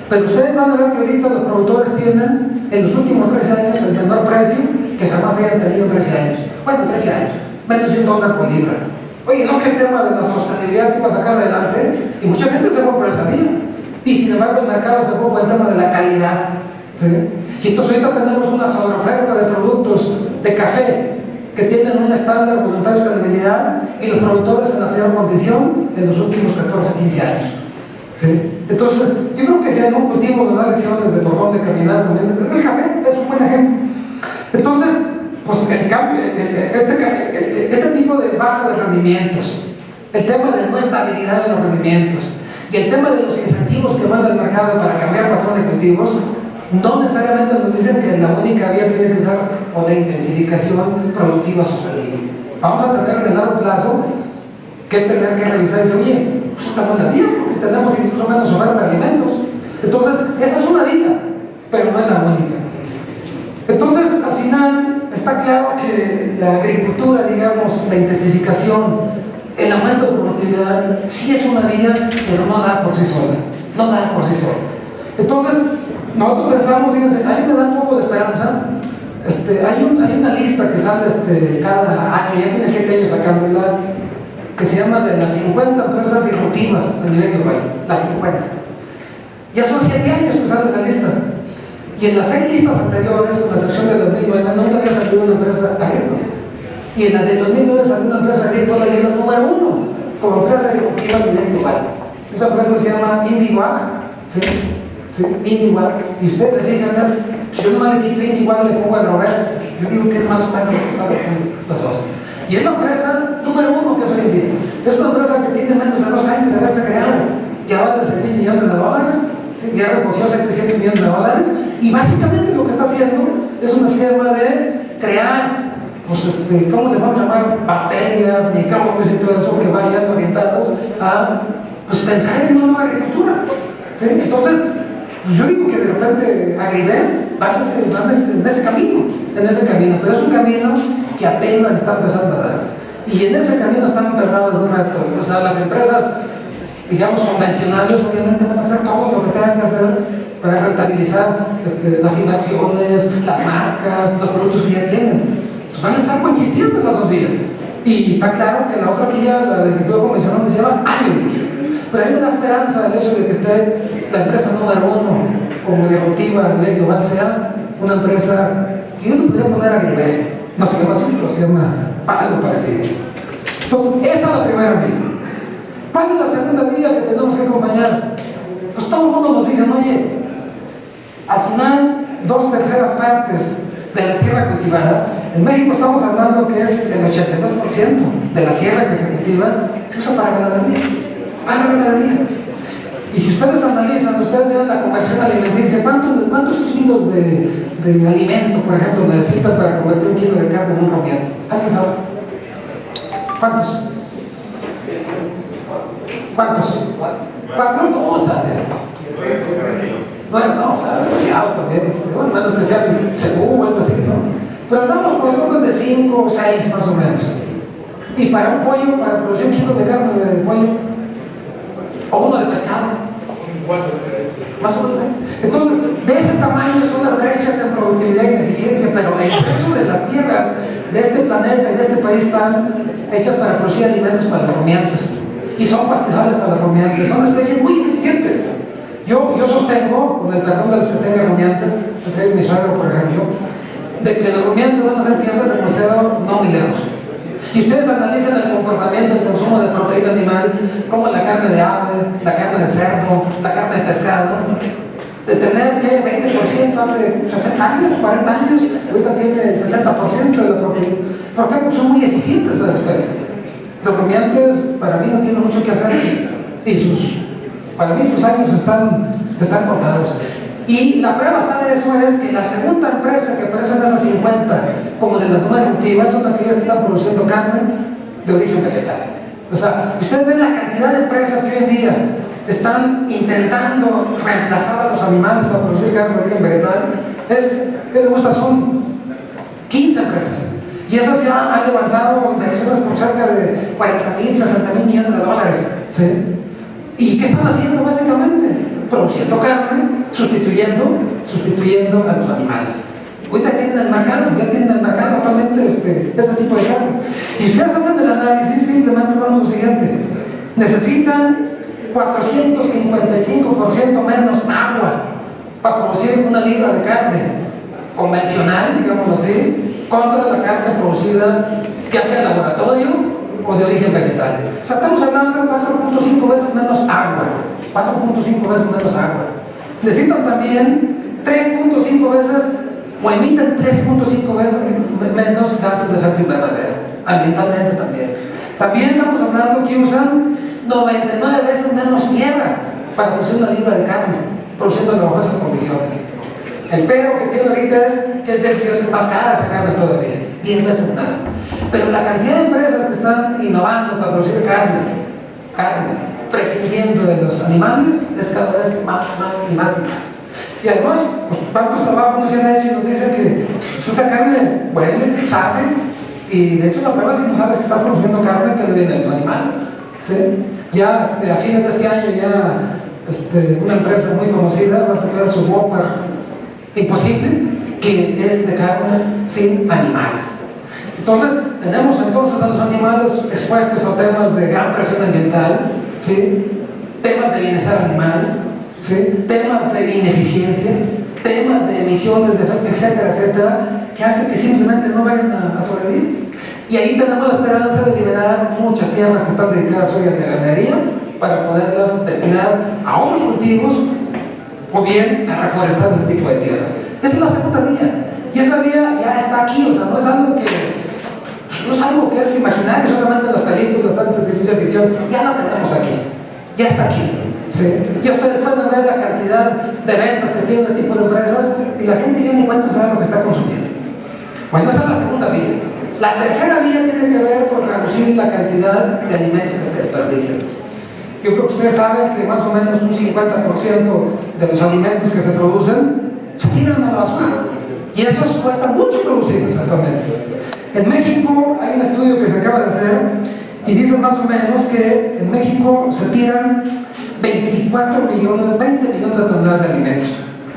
Pero ustedes van a ver que ahorita los productores tienen en los últimos 13 años el menor precio que jamás hayan tenido en 13 años. Bueno, 13 años, menos de $1 por libra. Oye, no que el tema de la sostenibilidad que iba a sacar adelante, y mucha gente se fue por esa vía. Y sin embargo el mercado se fue por el tema de la calidad, ¿sí? Y entonces ahorita tenemos una sobreoferta de productos de café que tienen un estándar voluntario de estabilidad y los productores en la peor condición en los últimos 14, 15 años. ¿Sí? Entonces, yo creo que si algún cultivo nos da lecciones de por dónde caminar también, el café es un buen ejemplo. Entonces, pues el cambio, este tipo de baja de rendimientos, el tema de no estabilidad de los rendimientos y el tema de los incentivos que manda el mercado para cambiar patrón de cultivos, no necesariamente nos dicen que la única vía tiene que ser o de intensificación productiva sostenible. Vamos a tener en el largo plazo que tener que revisar y decir, oye, pues estamos en la vía, porque tenemos incluso menos oferta de alimentos. Entonces, esa es una vía, pero no es la única. Entonces, al final, está claro que la agricultura, digamos, la intensificación, el aumento de productividad, sí es una vía, pero no da por sí sola. No da por sí sola. Entonces, nosotros pensamos, fíjense, a mí me da un poco de esperanza. Hay una lista que sale cada año, ya tiene 7 años sacándola, que se llama de las 50 empresas disruptivas a nivel global. Las 50. Ya son 7 años que sale esa lista. Y en las 6 listas anteriores, con la excepción de 2009, nunca había salido una empresa agrícola. Y en la de 2009 salió una empresa agrícola y era el número 1 como empresa disruptiva a nivel global. Esa empresa se llama IndyWag, ¿sí? ¿Sí? IndyWag. Y ustedes se fijan, si yo no le quito IndyWag y le pongo Agrobest, yo digo que es más o menos lo que están haciendo los dos. Y es la empresa número 1 que es hoy en día. Es una empresa que tiene menos de 2 años de haberse creado. Ya vale $7 millones, ¿sí? Ya recogió $700 millones. Y básicamente lo que está haciendo es un esquema de crear, pues, ¿cómo le vamos a llamar? Bacterias, microbios y todo eso que vayan orientados a, pues, pensar en una nueva agricultura. ¿Sí? Entonces, pues yo digo que de repente Agribest va en ese camino, pero es un camino que apenas está empezando a dar. Y en ese camino están empedrados el resto. O sea, las empresas, digamos, convencionales, obviamente van a hacer todo lo que tengan que hacer para rentabilizar las inversiones, las marcas, los productos que ya tienen. Pues van a estar coexistiendo en las dos vías. Y está claro que la otra vía, la de agricultura convencional, se llama años. Pero a mí me da esperanza el hecho de que esté la empresa número 1 como disruptiva a nivel global, sea una empresa que yo le podría poner Agribest. No se llama azul, pero se llama algo parecido. Entonces, esa es la primera vía. ¿Cuál es la segunda vía que tenemos que acompañar? Pues todo el mundo nos dice, oye, al final, 2/3 partes de la tierra cultivada, en México estamos hablando que es el 82% de la tierra que se cultiva, se usa para ganadería. Para ganadería. Y si ustedes analizan, ustedes vean la conversión alimenticia, ¿cuántos kilos de alimento, por ejemplo, necesitan para convertir 1 kilo de carne en un rumiante? ¿Alguien sabe? ¿Cuántos? ¿Cuántos? ¿4? No, está bien. Bueno, no, o sea, demasiado también. Bueno, menos que sea cebú o algo así, ¿no? Pero andamos por el orden de 5 o 6 más o menos. Y para un pollo, para producir 1 kilo de carne de pollo, o uno de pescado. Más o menos. Entonces, de ese tamaño son las brechas en productividad y en eficiencia, pero el resto de las tierras de este planeta y de este país están hechas para producir alimentos para los rumiantes. Y son pastizables para los rumiantes, son especies muy eficientes. Yo sostengo, con el perdón de los que tengan rumiantes, mi suegro por ejemplo, de que los rumiantes van a ser piezas de museo no muy lejos. Y ustedes analizan el comportamiento del consumo de proteína animal, como la carne de ave, la carne de cerdo, la carne de pescado, de tener que 20% hace 60 años, 40 años, ahorita tiene el 60% de la proteína. ¿Por qué? Porque son muy eficientes esas especies. Los rumiantes, para mí, no tienen mucho que hacer, y para mí sus años están contados. Y la prueba está de eso es que la segunda empresa que aparece en esas 50 como de las no disruptivas son aquellas que están produciendo carne de origen vegetal. O sea, ustedes ven la cantidad de empresas que hoy en día están intentando reemplazar a los animales para producir carne de origen vegetal. ¿Qué me gusta? Son 15 empresas. Y esas ya han levantado inversiones por cerca de 40,000, 60,000 millones de dólares. ¿Sí? ¿Y qué están haciendo básicamente? Produciendo carne, sustituyendo a los animales. Ahorita tienen el mercado, actualmente ese tipo de carne. Y ustedes hacen el análisis, simplemente vamos lo siguiente. Necesitan 455% menos agua para producir una libra de carne convencional, digámoslo así, contra la carne producida ya sea en laboratorio o de origen vegetal. O sea, estamos hablando de 4.5 veces menos agua. 4.5 veces menos agua. Necesitan también 3.5 veces o emiten 3.5 veces menos gases de efecto invernadero, ambientalmente también. También estamos hablando que usan 99 veces menos tierra para producir una libra de carne, produciéndola bajo esas condiciones. El pero que tiene ahorita es que es 10 veces más cara esa carne todavía, 10 veces más. Pero la cantidad de empresas que están innovando para producir carne, prescindiendo de los animales, es cada vez más y más. Y además, pues, ¿cuántos trabajos nos han hecho y nos dicen que pues, esa carne huele, sabe? Y de hecho la prueba es que no sabes que estás consumiendo carne que viene de los animales, ¿sí? Ya a fines de este año una empresa muy conocida va a sacar su Whopper imposible, que es de carne sin animales. Entonces, tenemos entonces a los animales expuestos a temas de gran presión ambiental, ¿sí? Temas de bienestar animal, ¿sí? Temas de ineficiencia, temas de emisiones, etcétera, etcétera, que hace que simplemente no vayan a sobrevivir. Y ahí tenemos la esperanza de liberar muchas tierras que están dedicadas hoy a la ganadería para poderlas destinar a otros cultivos o bien a reforestar ese tipo de tierras. Esa es la segunda vía. Y esa vía ya está aquí, o sea, no es algo que es imaginario solamente en las películas antes de ciencia ficción, ya la tenemos aquí, ya está aquí. ¿Sí? Y ustedes pueden ver la cantidad de ventas que tienen este tipo de empresas y la gente ya ni cuenta sabe lo que está consumiendo. Bueno, esa es la segunda vía. La tercera vía tiene que ver con reducir la cantidad de alimentos que se desperdician. Yo creo que ustedes saben que más o menos un 50% de los alimentos que se producen se tiran a la basura. Y eso cuesta mucho producir, exactamente. En México hay un estudio que se acaba de hacer y dice más o menos que en México se tiran 20 millones de toneladas de alimentos.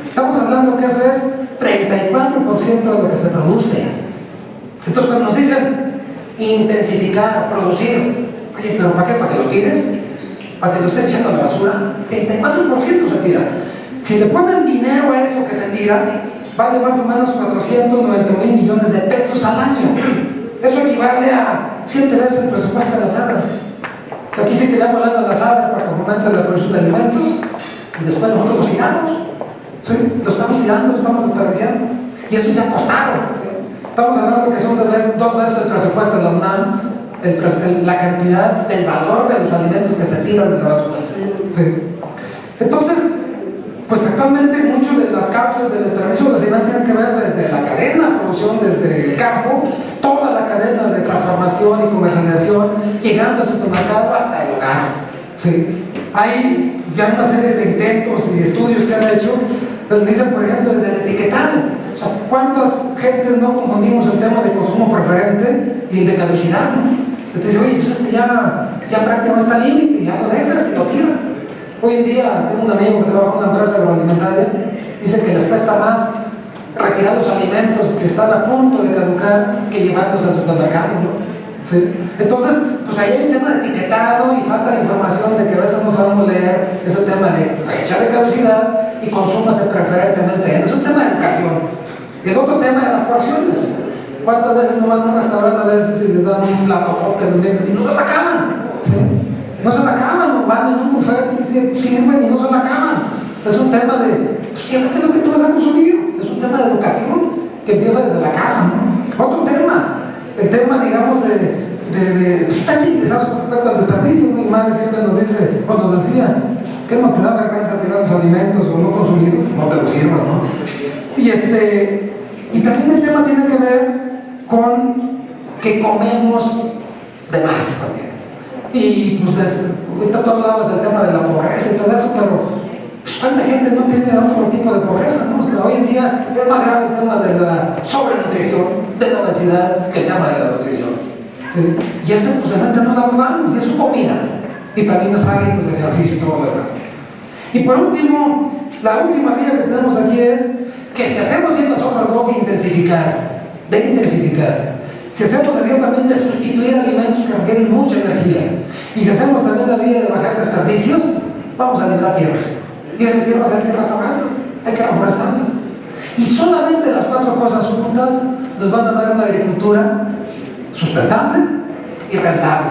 Estamos hablando que eso es 34% de lo que se produce. Entonces, cuando nos dicen intensificar, producir, oye, ¿pero para qué? ¿Para que lo tires? ¿Para que lo estés echando a la basura? 34% se tira. Si le ponen dinero a eso que se tira, vale más o menos 490,000 millones de pesos al año. Eso equivale a 7 veces el presupuesto de la SADA. O sea, aquí sí que le damos lana a la SADA para que aumente la producción de alimentos y después nosotros los tiramos. ¿Sí? Lo estamos tirando, lo estamos desperdiciando. Y eso se ha costado. Estamos hablando que son 2 veces el presupuesto de la UNAM, la cantidad del valor de los alimentos que se tiran de la basura. ¿Sí? Entonces, pues actualmente muchas de las causas del desperdicio de alimentos tienen que ver desde la cadena de producción, desde el campo, toda la cadena de transformación y comercialización, llegando al supermercado hasta el hogar. ¿Sí? Hay ya una serie de intentos y estudios que se han hecho, donde dicen, por ejemplo, desde el etiquetado. O sea, ¿cuántas gentes no confundimos el tema de consumo preferente y el de caducidad, ¿no? Entonces, oye, pues ya prácticamente está límite, ya lo dejas y lo tiras. Hoy en día tengo un amigo que trabaja en una empresa agroalimentaria, dice que les cuesta más retirar los alimentos que están a punto de caducar que llevarlos al supermercado, ¿no? ¿Sí? Entonces, pues ahí hay un tema de etiquetado y falta de información de que a veces no sabemos leer ese tema de fecha de caducidad y consúmase preferentemente. Es un tema de educación. Y el otro tema de las porciones. ¿Cuántas veces no van a un restaurante a veces y les dan un plato y no se la acaban? ¿Sí? No se la acaban, o van en un buffet y sirven y no se la acaban. O sea, es un tema de, pues fíjate lo que tú vas a consumir. Es un tema de educación que empieza desde la casa, ¿no? Otro tema, el tema, digamos, está simple, respecto al desperdicio. Mi madre siempre nos dice, o nos decía, que no te da vergüenza tirar los alimentos o no consumirlos, no te los sirvan, ¿no? Y también el tema tiene que ver con que comemos de más también. Y pues ahorita tú hablabas del tema de la pobreza y todo eso, pero pues, ¿cuánta gente no tiene otro tipo de pobreza, ¿no? O sea, hoy en día es más grave el tema de la sobrenutrición, de la obesidad, que el tema de la nutrición. ¿Sí? Y eso pues realmente no lo abordamos, y es su comida. Y también es hábitos de ejercicio y todo lo demás. Y por último, la última vía que tenemos aquí es que si hacemos bien las otras dos de intensificar, si hacemos la vía también de sustituir alimentos que requieren mucha energía, y si hacemos también la vía de bajar desperdicios, vamos a liberar tierras. Y esas tierras hay que restaurarlas, hay que reforestarlas. Y solamente las 4 cosas juntas nos van a dar una agricultura sustentable y rentable,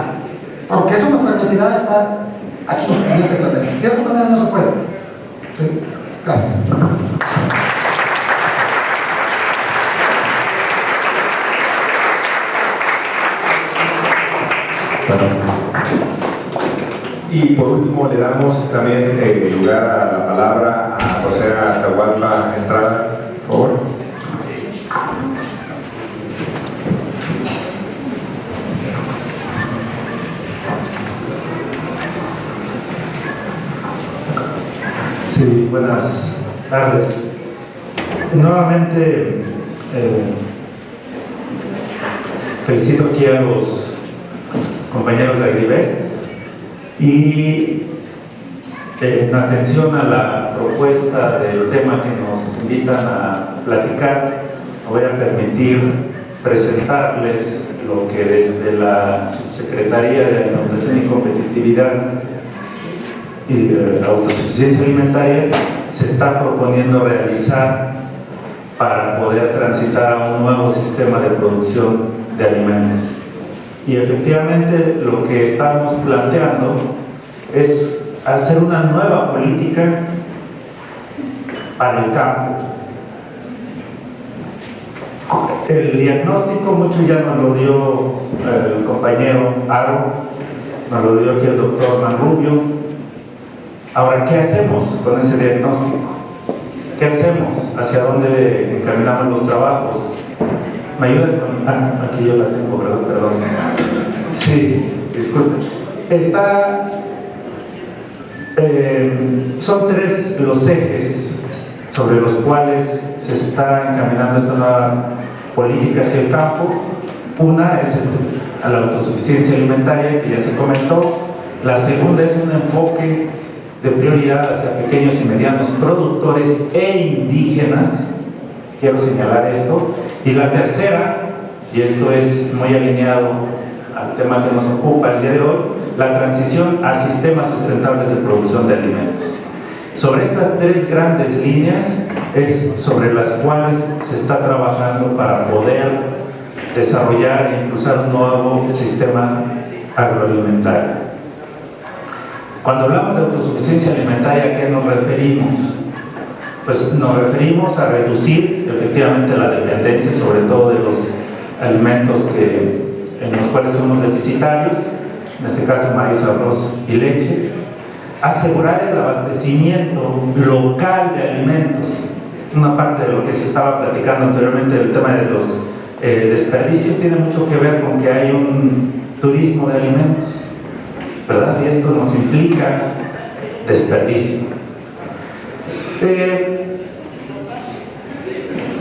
porque eso nos permitirá estar aquí, en este planeta. De otra manera no se puede. ¿Sí? Gracias. Y por último le damos también lugar a la palabra a José Atahualpa Estrada, por favor. Sí, buenas tardes. Nuevamente felicito aquí a los compañeros de Agribest y en atención a la propuesta del tema que nos invitan a platicar, me voy a permitir presentarles lo que desde la Subsecretaría de Alimentación y Competitividad y Autosuficiencia Alimentaria se está proponiendo realizar para poder transitar a un nuevo sistema de producción de alimentos. Y efectivamente lo que estamos planteando es hacer una nueva política para el campo. El diagnóstico mucho ya nos lo dio el compañero Aro, nos lo dio aquí el doctor Manrubio. Ahora, ¿qué hacemos con ese diagnóstico? ¿Qué hacemos? ¿Hacia dónde encaminamos los trabajos? ¿Me ayudan con...? Aquí yo la tengo, ¿verdad? Perdón. Sí, disculpe. Son tres los ejes sobre los cuales se está encaminando esta nueva política hacia el campo. Una es a la autosuficiencia alimentaria, que ya se comentó. La segunda es un enfoque de prioridad hacia pequeños y medianos productores e indígenas. Quiero señalar esto. Y la tercera, y esto es muy alineado al tema que nos ocupa el día de hoy, la transición a sistemas sustentables de producción de alimentos. Sobre estas tres grandes líneas es sobre las cuales se está trabajando para poder desarrollar e impulsar un nuevo sistema agroalimentario. Cuando hablamos de autosuficiencia alimentaria, ¿a qué nos referimos? Pues nos referimos a reducir efectivamente la dependencia, sobre todo de los alimentos en los cuales somos deficitarios, en este caso maíz, arroz y leche, asegurar el abastecimiento local de alimentos. Una parte de lo que se estaba platicando anteriormente del tema de los desperdicios tiene mucho que ver con que hay un turismo de alimentos, ¿verdad? Y esto nos implica desperdicio.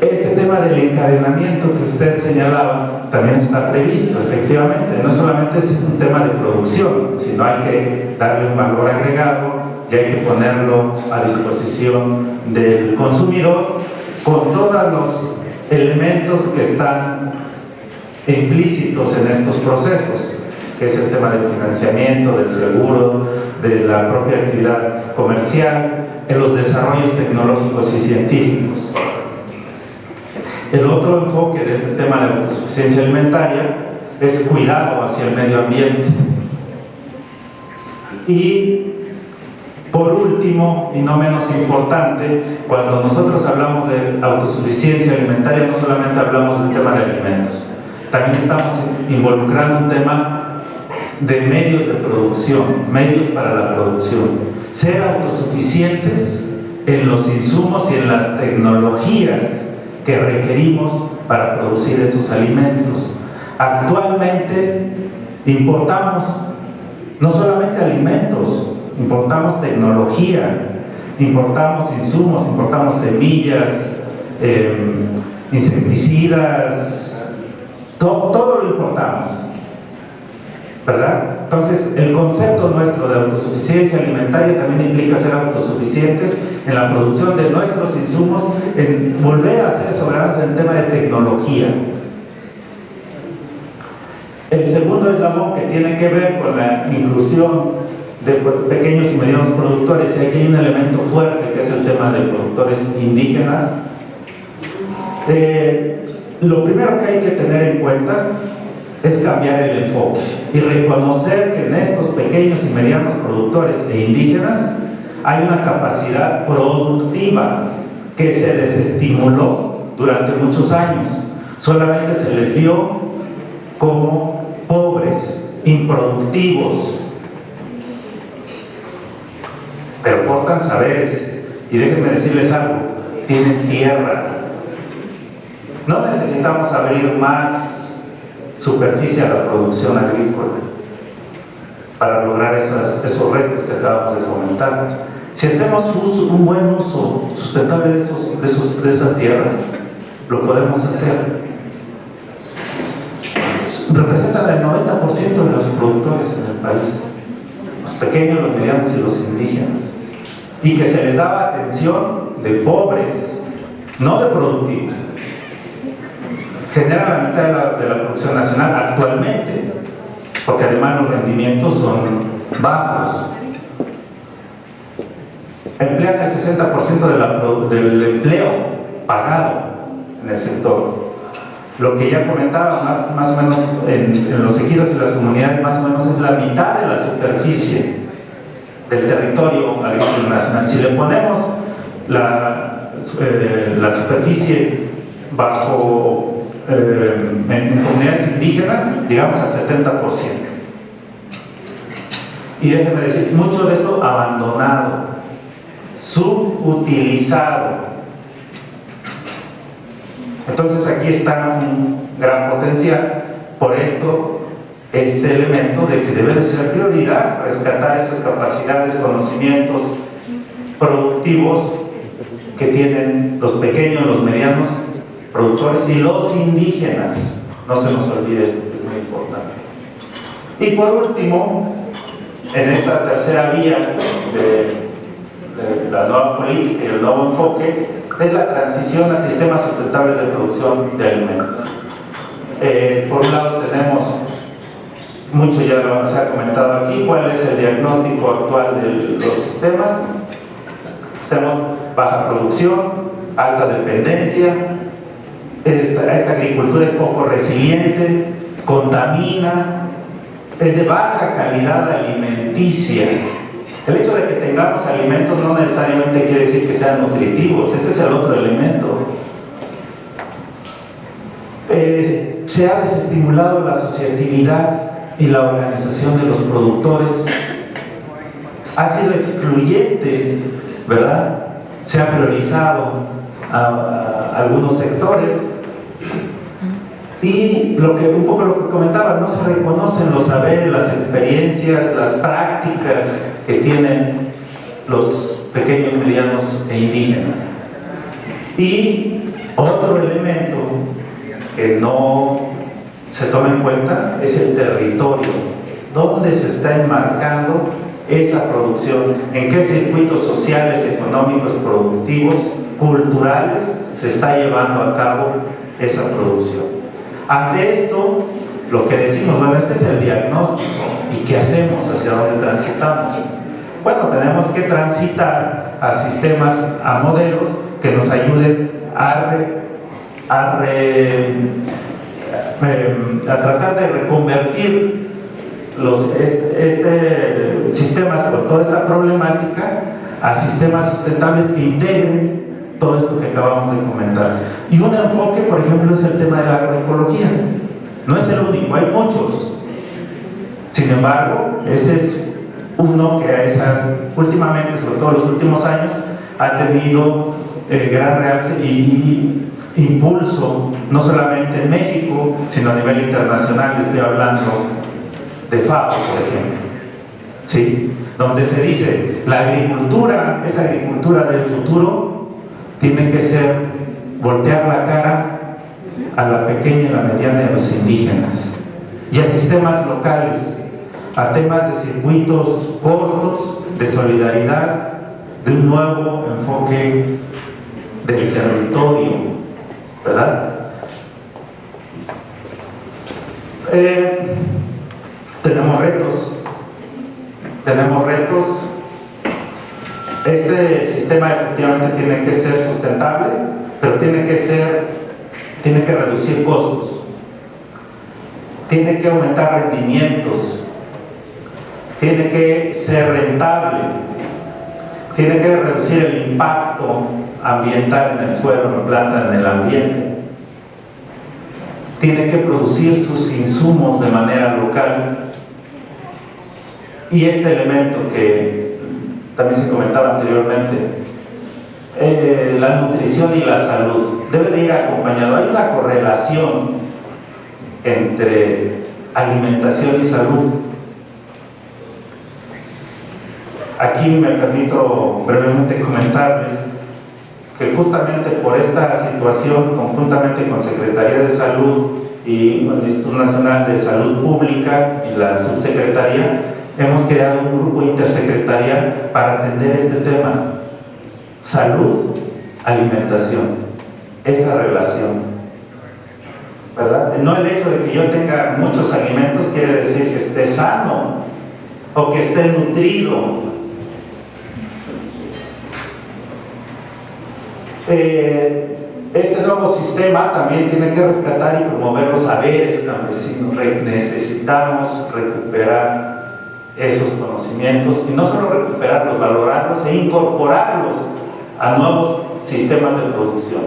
Este tema del encadenamiento que usted señalaba también está previsto, efectivamente. No solamente es un tema de producción, sino hay que darle un valor agregado y hay que ponerlo a disposición del consumidor con todos los elementos que están implícitos en estos procesos, que es el tema del financiamiento, del seguro, de la propia actividad comercial, en los desarrollos tecnológicos y científicos. El otro enfoque de este tema de autosuficiencia alimentaria es cuidado hacia el medio ambiente. Y por último, y no menos importante, cuando nosotros hablamos de autosuficiencia alimentaria, no solamente hablamos del tema de alimentos, también estamos involucrando un tema de medios de producción, medios para la producción. Ser autosuficientes en los insumos y en las tecnologías que requerimos para producir esos alimentos. Actualmente importamos no solamente alimentos, importamos tecnología, importamos insumos, importamos semillas, insecticidas, todo lo importamos, ¿verdad? Entonces, el concepto nuestro de autosuficiencia alimentaria también implica ser autosuficientes en la producción de nuestros insumos, en volver a ser soberanos en el tema de tecnología. El segundo eslabón, que tiene que ver con la inclusión de pequeños y medianos productores, y aquí hay un elemento fuerte que es el tema de productores indígenas. lo primero que hay que tener en cuenta es cambiar el enfoque y reconocer que en estos pequeños y medianos productores e indígenas hay una capacidad productiva que se desestimuló durante muchos años. Solamente se les vio como pobres, improductivos, pero portan saberes. Y déjenme decirles algo, tienen tierra. No necesitamos abrir más superficie a la producción agrícola para lograr esos retos que acabamos de comentar. Si hacemos un buen uso sustentable de esa tierra, lo podemos hacer. Representan el 90% de los productores en el país, los pequeños, los medianos y los indígenas, y que se les daba atención de pobres, no de productivos. Generan la mitad de la producción nacional actualmente, porque además los rendimientos son bajos. Emplean el 60% del empleo pagado en el sector. Lo que ya comentaba, más o menos en los ejidos y las comunidades, más o menos es la mitad de la superficie del territorio agrícola nacional. Si le ponemos la superficie bajo en comunidades indígenas, llegamos al 70%. Y déjenme decir, mucho de esto abandonado, subutilizado. Entonces aquí está un gran potencial. Por esto, este elemento de que debe de ser prioridad rescatar esas capacidades, conocimientos productivos que tienen los pequeños, los medianos productores y los indígenas. No se nos olvide esto, que es muy importante. Y por último, en esta tercera vía de la nueva política y el nuevo enfoque, es la transición a sistemas sustentables de producción de alimentos. Por un lado tenemos, mucho ya lo se ha comentado aquí, cuál es el diagnóstico actual de los sistemas. Tenemos baja producción, alta dependencia, esta agricultura es poco resiliente, contamina, es de baja calidad alimenticia. El hecho de que tengamos alimentos no necesariamente quiere decir que sean nutritivos, ese es el otro elemento. Se ha desestimulado la asociatividad y la organización de los productores. Ha sido excluyente, ¿verdad? Se ha priorizado a algunos sectores. Y un poco lo que comentaba, no se reconocen los saberes, las experiencias, las prácticas que tienen los pequeños, medianos e indígenas. Y otro elemento que no se toma en cuenta es el territorio. ¿Dónde se está enmarcando esa producción? ¿En qué circuitos sociales, económicos, productivos, culturales se está llevando a cabo esa producción? Ante esto, lo que decimos, bueno, este es el diagnóstico, ¿y qué hacemos? ¿Hacia dónde transitamos? Bueno, tenemos que transitar a sistemas, a modelos que nos ayuden a tratar de reconvertir sistemas con toda esta problemática a sistemas sustentables que integren todo esto que acabamos de comentar. Y un enfoque, por ejemplo, es el tema de la agroecología. No es el único, hay muchos. Sin embargo, ese es uno que últimamente, sobre todo en los últimos años, ha tenido gran realce y impulso, no solamente en México, sino a nivel internacional. Estoy hablando de FAO, por ejemplo, ¿sí? Donde se dice, la agricultura, esa agricultura del futuro, tiene que ser voltear la cara a la pequeña y la mediana de los indígenas y a sistemas locales, a temas de circuitos cortos, de solidaridad, de un nuevo enfoque del territorio, ¿verdad? Tenemos retos. Este sistema efectivamente tiene que ser sustentable, pero tiene que ser tiene que reducir costos, tiene que aumentar rendimientos, tiene que ser rentable, tiene que reducir el impacto ambiental en el suelo, en la planta, en el ambiente, tiene que producir sus insumos de manera local. Y este elemento que también se comentaba anteriormente, la nutrición y la salud, debe de ir acompañado. Hay una correlación entre alimentación y salud. Aquí me permito brevemente comentarles que justamente por esta situación, conjuntamente con Secretaría de Salud y el Instituto Nacional de Salud Pública y la Subsecretaría, hemos creado un grupo intersecretarial para atender este tema: salud, alimentación, esa relación, ¿verdad? No el hecho de que yo tenga muchos alimentos quiere decir que esté sano o que esté nutrido. Este nuevo sistema también tiene que rescatar y promover los saberes campesinos. Necesitamos recuperar esos conocimientos, y no solo recuperarlos, valorarlos e incorporarlos a nuevos sistemas de producción.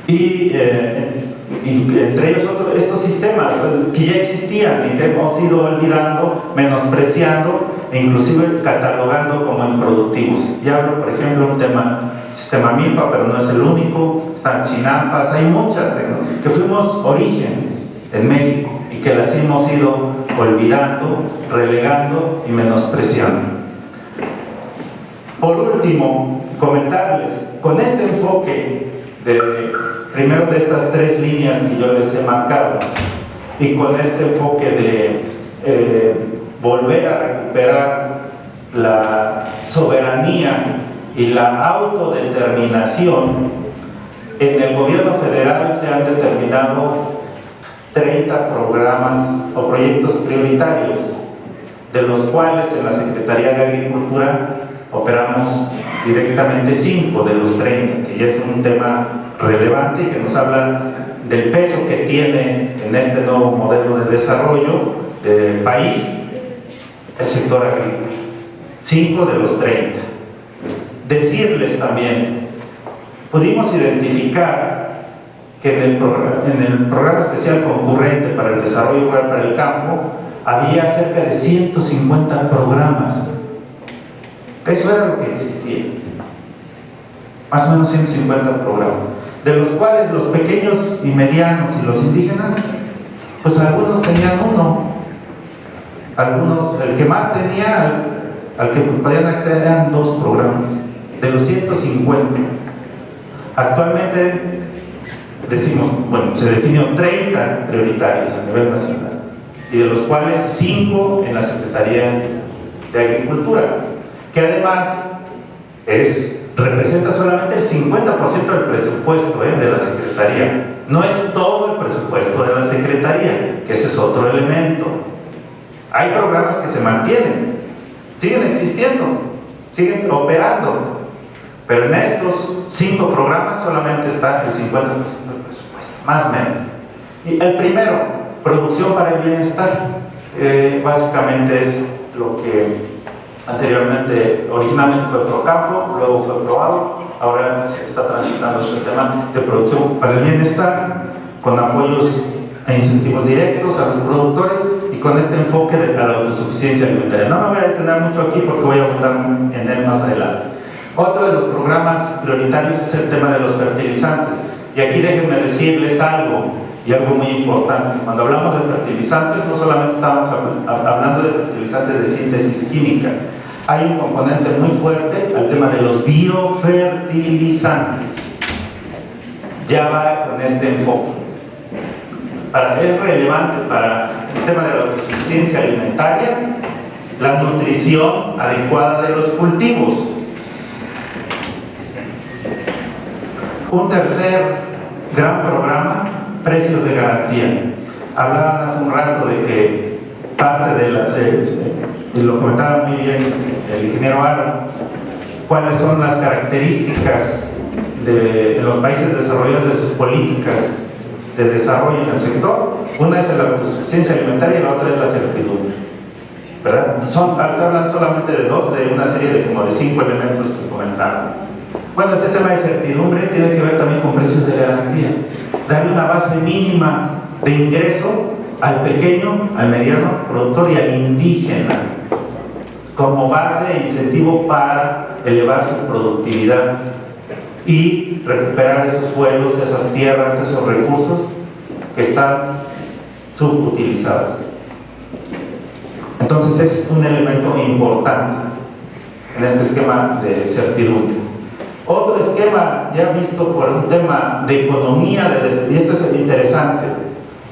Y entre ellos estos sistemas que ya existían y que hemos ido olvidando, menospreciando e inclusive catalogando como improductivos. Ya hablo, por ejemplo, de un tema, sistema Milpa, pero no es el único. Están Chinampas, hay muchas que fuimos origen en México y que las hemos ido olvidando, relegando y menospreciando. Por último, comentarles, con este enfoque primero de estas tres líneas que yo les he marcado, y con este enfoque de volver a recuperar la soberanía y la autodeterminación, en el gobierno federal se han determinado 30 programas o proyectos prioritarios, de los cuales en la Secretaría de Agricultura operamos directamente 5 de los 30, que ya es un tema relevante y que nos habla del peso que tiene en este nuevo modelo de desarrollo del país el sector agrícola. 5 de los 30. Decirles también, pudimos identificar que en el programa especial concurrente para el desarrollo rural para el campo había cerca de 150 programas. Eso era lo que existía, más o menos 150 programas, de los cuales los pequeños y medianos y los indígenas, pues algunos tenían uno, algunos, el que más tenía, al que podían acceder, eran 2 programas, de los 150. Actualmente decimos, bueno, se definió 30 prioritarios a nivel nacional, y de los cuales 5 en la Secretaría de Agricultura, que además representa solamente el 50% del presupuesto de la Secretaría. No es todo el presupuesto de la Secretaría, que ese es otro elemento. Hay programas que se mantienen, siguen existiendo, siguen operando, pero en estos 5 programas solamente está el 50% del presupuesto, más o menos. Y el primero, producción para el bienestar, básicamente es lo que originalmente fue Procampo, luego fue Proagro, ahora se está transitando este tema de producción para el bienestar, con apoyos e incentivos directos a los productores y con este enfoque de la autosuficiencia alimentaria. No me voy a detener mucho aquí porque voy a abundar en él más adelante. Otro de los programas prioritarios es el tema de los fertilizantes, y aquí déjenme decirles algo, y algo muy importante. Cuando hablamos de fertilizantes, no solamente estamos hablando de fertilizantes de síntesis química, hay un componente muy fuerte al tema de los biofertilizantes. Ya va con este enfoque. Es relevante para el tema de la autosuficiencia alimentaria, la nutrición adecuada de los cultivos. Un tercer gran programa, precios de garantía. Hablaban hace un rato de que parte y lo comentaba muy bien el ingeniero Aaron, cuáles son las características en los países desarrollados de sus políticas de desarrollo en el sector. Una es la autosuficiencia alimentaria y la otra es la certidumbre, ¿verdad? Hablan solamente de dos de una serie de como de 5 elementos que comentaron. Bueno, este tema de certidumbre tiene que ver también con precios de garantía, darle una base mínima de ingreso al pequeño, al mediano productor y al indígena como base e incentivo para elevar su productividad y recuperar esos suelos, esas tierras, esos recursos que están subutilizados. Entonces es un elemento importante en este esquema de certidumbre. Otro esquema ya visto por un tema de economía, y esto es interesante,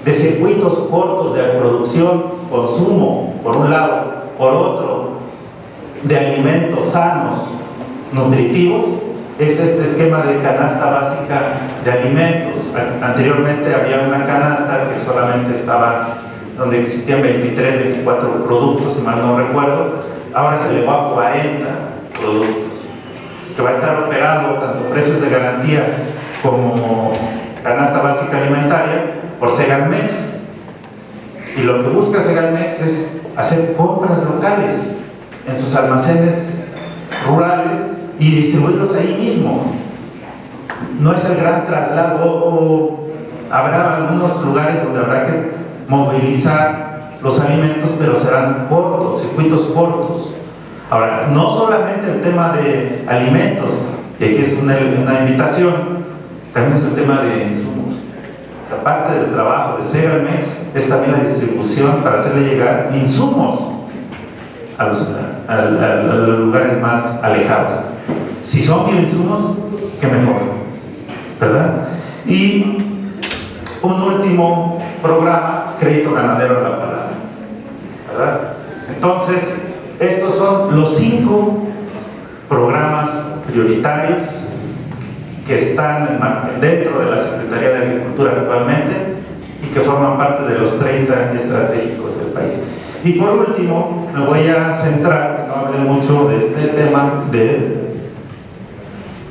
de circuitos cortos de producción, consumo, por un lado, por otro, de alimentos sanos, nutritivos, es este esquema de canasta básica de alimentos. Anteriormente había una canasta que solamente estaba, donde existían 23, 24 productos, si mal no recuerdo, ahora se elevó a 40 productos, que va a estar operado tanto precios de garantía como canasta básica alimentaria por Segalmex. Y lo que busca Segalmex es hacer compras locales en sus almacenes rurales y distribuirlos ahí mismo. No es el gran traslado, o habrá algunos lugares donde habrá que movilizar los alimentos, pero serán cortos, circuitos cortos. Ahora, no solamente el tema de alimentos, y aquí es una invitación, también es el tema de insumos. O sea, parte del trabajo de Segalmex es también la distribución para hacerle llegar insumos a los lugares más alejados. Si son bioinsumos, qué mejor, ¿verdad? Y un último programa, crédito ganadero a la palabra, ¿verdad? Entonces, estos son los 5 programas prioritarios que están dentro de la Secretaría de Agricultura actualmente y que forman parte de los 30 estratégicos del país. Y por último, me voy a centrar, no hablé mucho de este tema de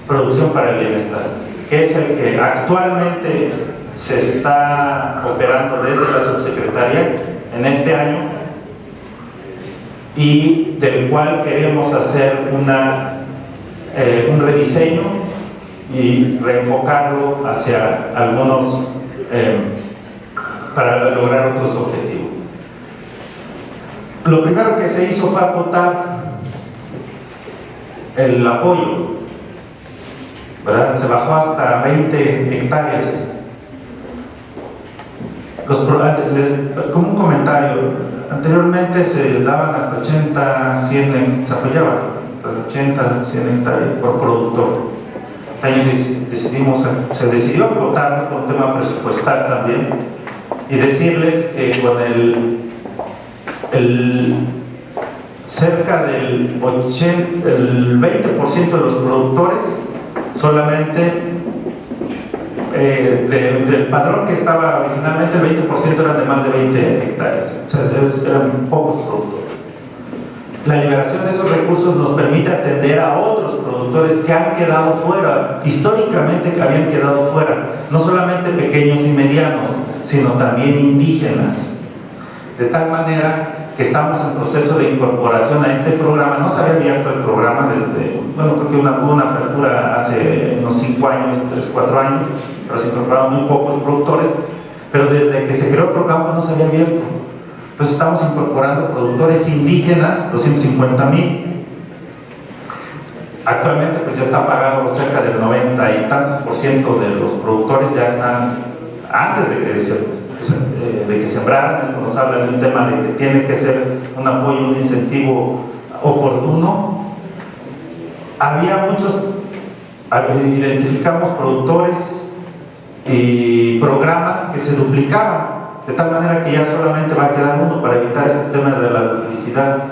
producción para el bienestar, que es el que actualmente se está operando desde la subsecretaría en este año y del cual queremos hacer un rediseño y reenfocarlo hacia algunos para lograr otros objetivos. Lo primero que se hizo fue acotar el apoyo, ¿verdad? Se bajó hasta 20 hectáreas. Como un comentario, anteriormente se daban hasta 80, 100, se apoyaban hasta 80, 100 hectáreas por productor. Se decidió acotarnos por un tema presupuestal también y decirles que con cerca del 20% de los productores solamente del padrón que estaba originalmente, el 20% eran de más de 20 hectáreas, o sea, eran pocos productores. La liberación de esos recursos nos permite atender a otros productores que han quedado fuera, históricamente que habían quedado fuera, no solamente pequeños y medianos, sino también indígenas. De tal manera que estamos en proceso de incorporación a este programa. No se había abierto el programa desde, bueno, creo que hubo una apertura hace unos 5 años, 3, 4 años, pero se incorporaron muy pocos productores, pero desde que se creó el programa no se había abierto. Entonces estamos incorporando productores indígenas, 250,000. Actualmente pues ya está pagado cerca del 90 y tantos % de los productores ya están, antes de que sembraran. Esto nos habla de un tema de que tiene que ser un apoyo, un incentivo oportuno. Había muchos, identificamos productores y programas que se duplicaban, de tal manera que ya solamente va a quedar uno para evitar este tema de la duplicidad.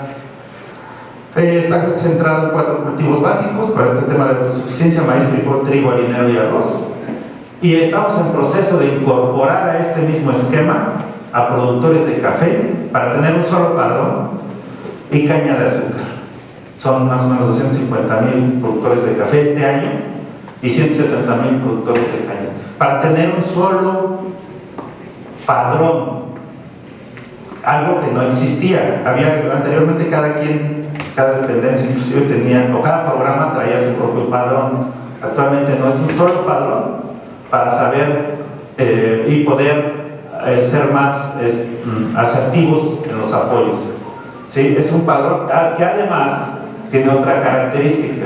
Está centrado en 4 cultivos básicos para este tema de autosuficiencia: maíz, frijol, trigo, harinero y arroz. Y estamos en proceso de incorporar a este mismo esquema a productores de café para tener un solo padrón y caña de azúcar. Son más o menos 250,000 productores de café este año y 170,000 productores de caña. Para tener un solo padrón, algo que no existía. Anteriormente cada dependencia inclusive tenía, o cada programa traía su propio padrón. Actualmente no, es un solo padrón para saber y poder ser más asertivos en los apoyos. ¿Sí? Es un padrón que además tiene otra característica.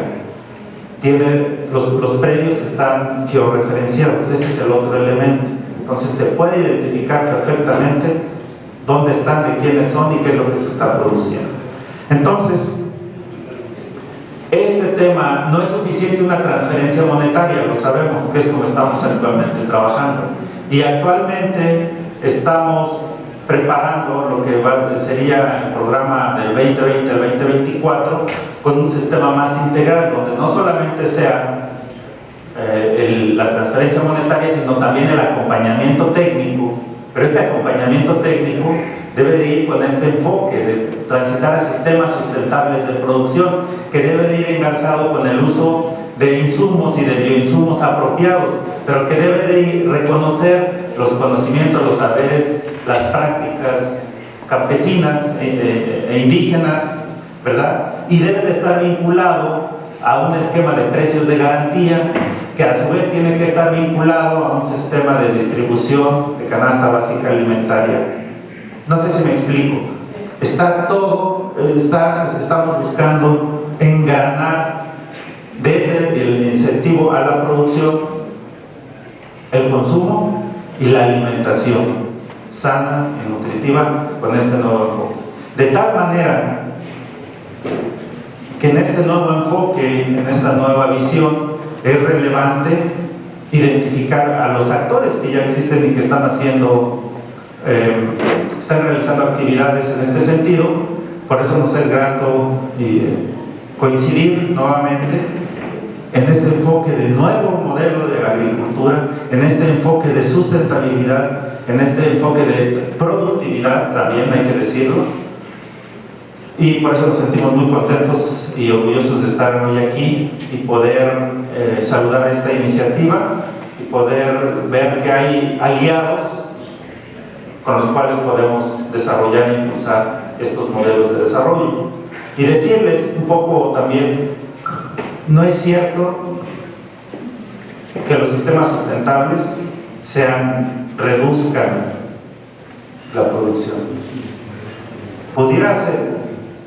Los predios están georreferenciados, ese es el otro elemento. Entonces se puede identificar perfectamente dónde están, de quiénes son y qué es lo que se está produciendo. Entonces, este tema no es suficiente una transferencia monetaria, lo sabemos, que es como estamos actualmente trabajando. Y actualmente estamos preparando lo que sería el programa del 2020 al 2024 con un sistema más integral, donde no solamente sea la transferencia monetaria, sino también el acompañamiento técnico. Pero este acompañamiento técnico debe de ir con este enfoque de transitar a sistemas sustentables de producción, que debe de ir engarzado con el uso de insumos y de bioinsumos apropiados, pero que debe de ir reconocer los conocimientos, los saberes, las prácticas campesinas e indígenas, ¿verdad? Y debe de estar vinculado a un esquema de precios de garantía, que a su vez tiene que estar vinculado a un sistema de distribución de canasta básica alimentaria. No sé si me explico. Estamos buscando engranar desde el incentivo a la producción, el consumo y la alimentación sana y nutritiva con este nuevo enfoque. De tal manera que en este nuevo enfoque, en esta nueva visión, es relevante identificar a los actores que ya existen y que están realizando actividades en este sentido. Por eso nos es grato coincidir nuevamente en este enfoque de nuevo modelo de agricultura, en este enfoque de sustentabilidad, en este enfoque de productividad, también hay que decirlo. Y por eso nos sentimos muy contentos y orgullosos de estar hoy aquí y poder saludar esta iniciativa y poder ver que hay aliados con los cuales podemos desarrollar e impulsar estos modelos de desarrollo. Y decirles un poco también, no es cierto que los sistemas sustentables reduzcan la producción.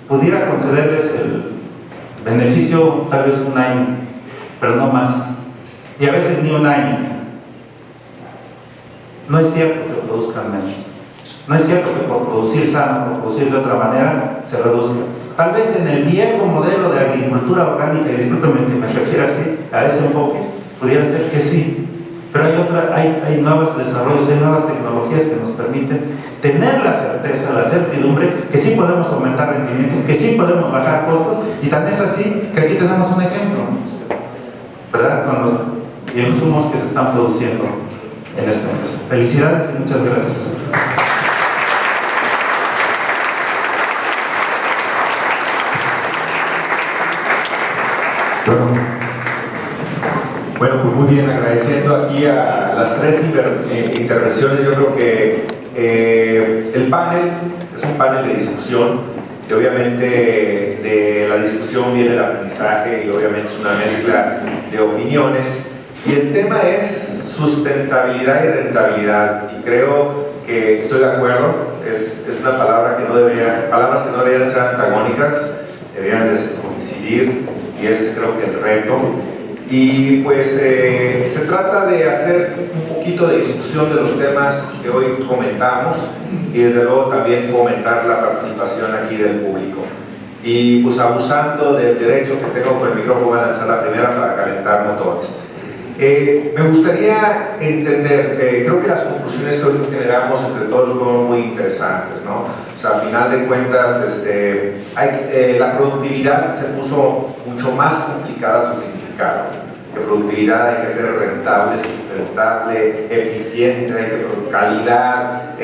Pudiera concederles el beneficio tal vez un año, pero no más, y a veces ni un año. No es cierto que produzcan menos, no es cierto que por producir sano, por producir de otra manera, se reduzca. Tal vez en el viejo modelo de agricultura orgánica, y discúlpenme que me refiera así a este enfoque, pudiera ser que sí, pero hay nuevos desarrollos, hay nuevas tecnologías que nos permiten tener la certeza, la certidumbre que sí podemos aumentar rendimientos, que sí podemos bajar costos, y tan es así que aquí tenemos un ejemplo, ¿verdad? Con los insumos que se están produciendo en esta empresa. Felicidades y muchas gracias. Bueno, pues muy bien, agradeciendo aquí a las tres intervenciones. Yo creo que el panel es un panel de discusión, y obviamente de la discusión viene el aprendizaje, y obviamente es una mezcla de opiniones, y el tema es sustentabilidad y rentabilidad, y creo que estoy de acuerdo, es una palabras que no deberían ser antagónicas, deberían de coincidir, y ese es creo que el reto. Y pues se trata de hacer un poquito de discusión de los temas que hoy comentamos, y desde luego también fomentar la participación aquí del público. Y pues abusando del derecho que tengo con el micrófono, voy a lanzar la primera para calentar motores. Me gustaría entender, creo que las conclusiones que hoy generamos entre todos fueron muy interesantes, ¿no? O sea, a final de cuentas, la productividad se puso mucho más complicada su significado. Que productividad hay que ser rentable, sustentable, eficiente, hay que calidad,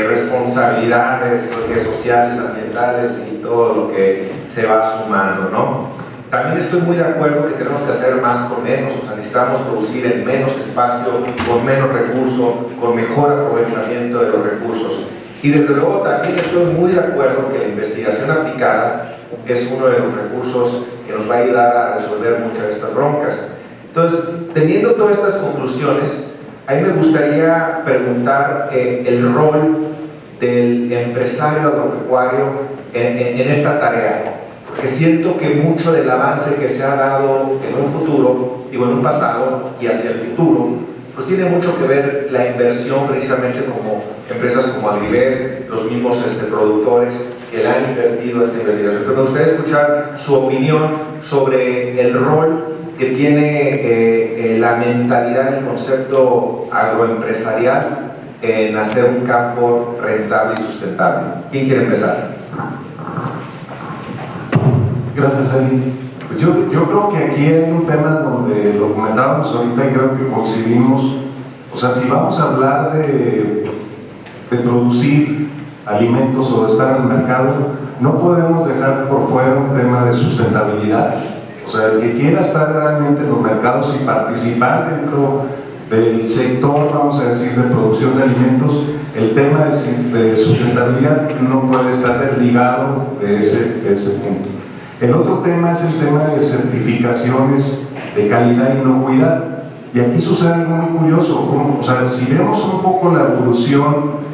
responsabilidades sociales, ambientales y todo lo que se va sumando, ¿no? También estoy muy de acuerdo que tenemos que hacer más con menos, o sea, necesitamos producir en menos espacio, con menos recursos, con mejor aprovechamiento de los recursos. Y desde luego también estoy muy de acuerdo que la investigación aplicada es uno de los recursos que nos va a ayudar a resolver muchas de estas broncas. Entonces, teniendo todas estas conclusiones, a mí me gustaría preguntar el rol del empresario agropecuario en esta tarea, porque siento que mucho del avance que se ha dado en un futuro, digo en un pasado y hacia el futuro, pues tiene mucho que ver la inversión precisamente como empresas como Agribes, los mismos productores que le han invertido a esta investigación. Entonces me gustaría escuchar su opinión sobre el rol que tiene la mentalidad, el concepto agroempresarial en hacer un campo rentable y sustentable. ¿Quién quiere empezar? Gracias, Eli. Yo creo que aquí hay un tema donde lo comentábamos ahorita y creo que coincidimos. O sea, si vamos a hablar de producir alimentos o de estar en el mercado, no podemos dejar por fuera un tema de sustentabilidad. O sea, el que quiera estar realmente en los mercados y participar dentro del sector, vamos a decir, de producción de alimentos, el tema de sustentabilidad no puede estar desligado de ese punto. El otro tema es el tema de certificaciones de calidad e inocuidad. Y aquí sucede algo muy curioso. O sea, si vemos un poco la evolución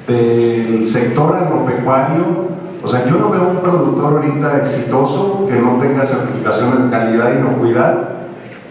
del sector agropecuario, o sea, yo no veo un productor ahorita exitoso que no tenga certificaciones de calidad e inocuidad,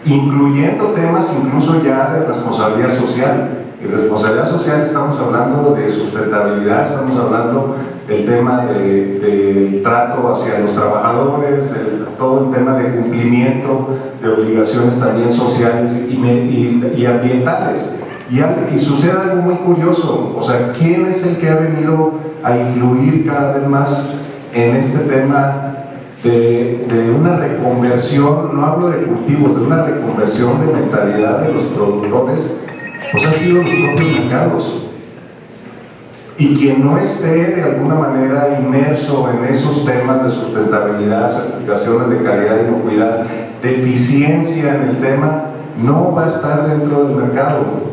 incluyendo temas incluso ya de responsabilidad social. Y responsabilidad social estamos hablando de sustentabilidad, estamos hablando del tema del trato hacia los trabajadores, todo el tema de cumplimiento de obligaciones también sociales y ambientales. Y sucede algo muy curioso, o sea, ¿quién es el que ha venido a influir cada vez más en este tema de una reconversión? No hablo de cultivos, de una reconversión de mentalidad de los productores, pues han sido los propios mercados. Y quien no esté de alguna manera inmerso en esos temas de sustentabilidad, certificaciones de calidad y inocuidad, de eficiencia en el tema, no va a estar dentro del mercado.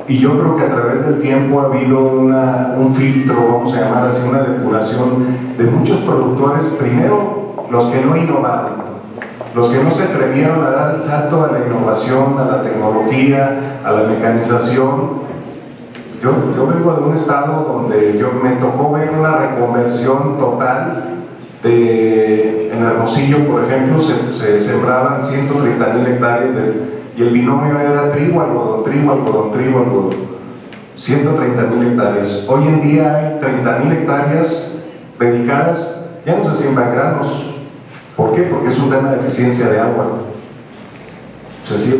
Y yo creo que a través del tiempo ha habido un filtro, vamos a llamar así, una depuración de muchos productores, primero los que no innovaron, los que no se atrevieron a dar el salto a la innovación, a la tecnología, a la mecanización. Yo vengo de un estado donde me tocó ver una reconversión total. En Hermosillo, por ejemplo, se sembraban 130,000 hectáreas y el binomio era trigo, algodón, trigo, algodón, trigo, algodón. 130,000 hectáreas. Hoy en día hay 30,000 hectáreas dedicadas, ya no se siembran granos. ¿Por qué? Porque es un tema de eficiencia de agua.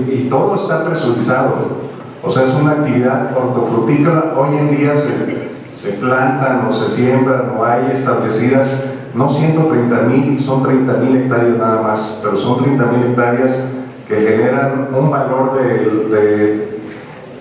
Y todo está presurizado. O sea, es una actividad hortofrutícola. Hoy en día se plantan o se siembran o hay establecidas, no 130,000, son 30,000 hectáreas nada más, pero son 30,000 hectáreas que generan un valor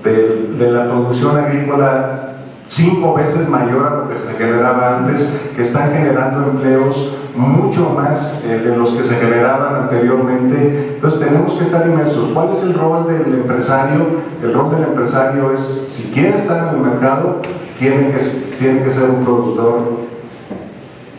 de la producción agrícola 5 veces mayor a lo que se generaba antes, que están generando empleos mucho más de los que se generaban anteriormente. Entonces tenemos que estar inmersos. ¿Cuál es el rol del empresario? El rol del empresario es, si quiere estar en el mercado, tiene que ser un productor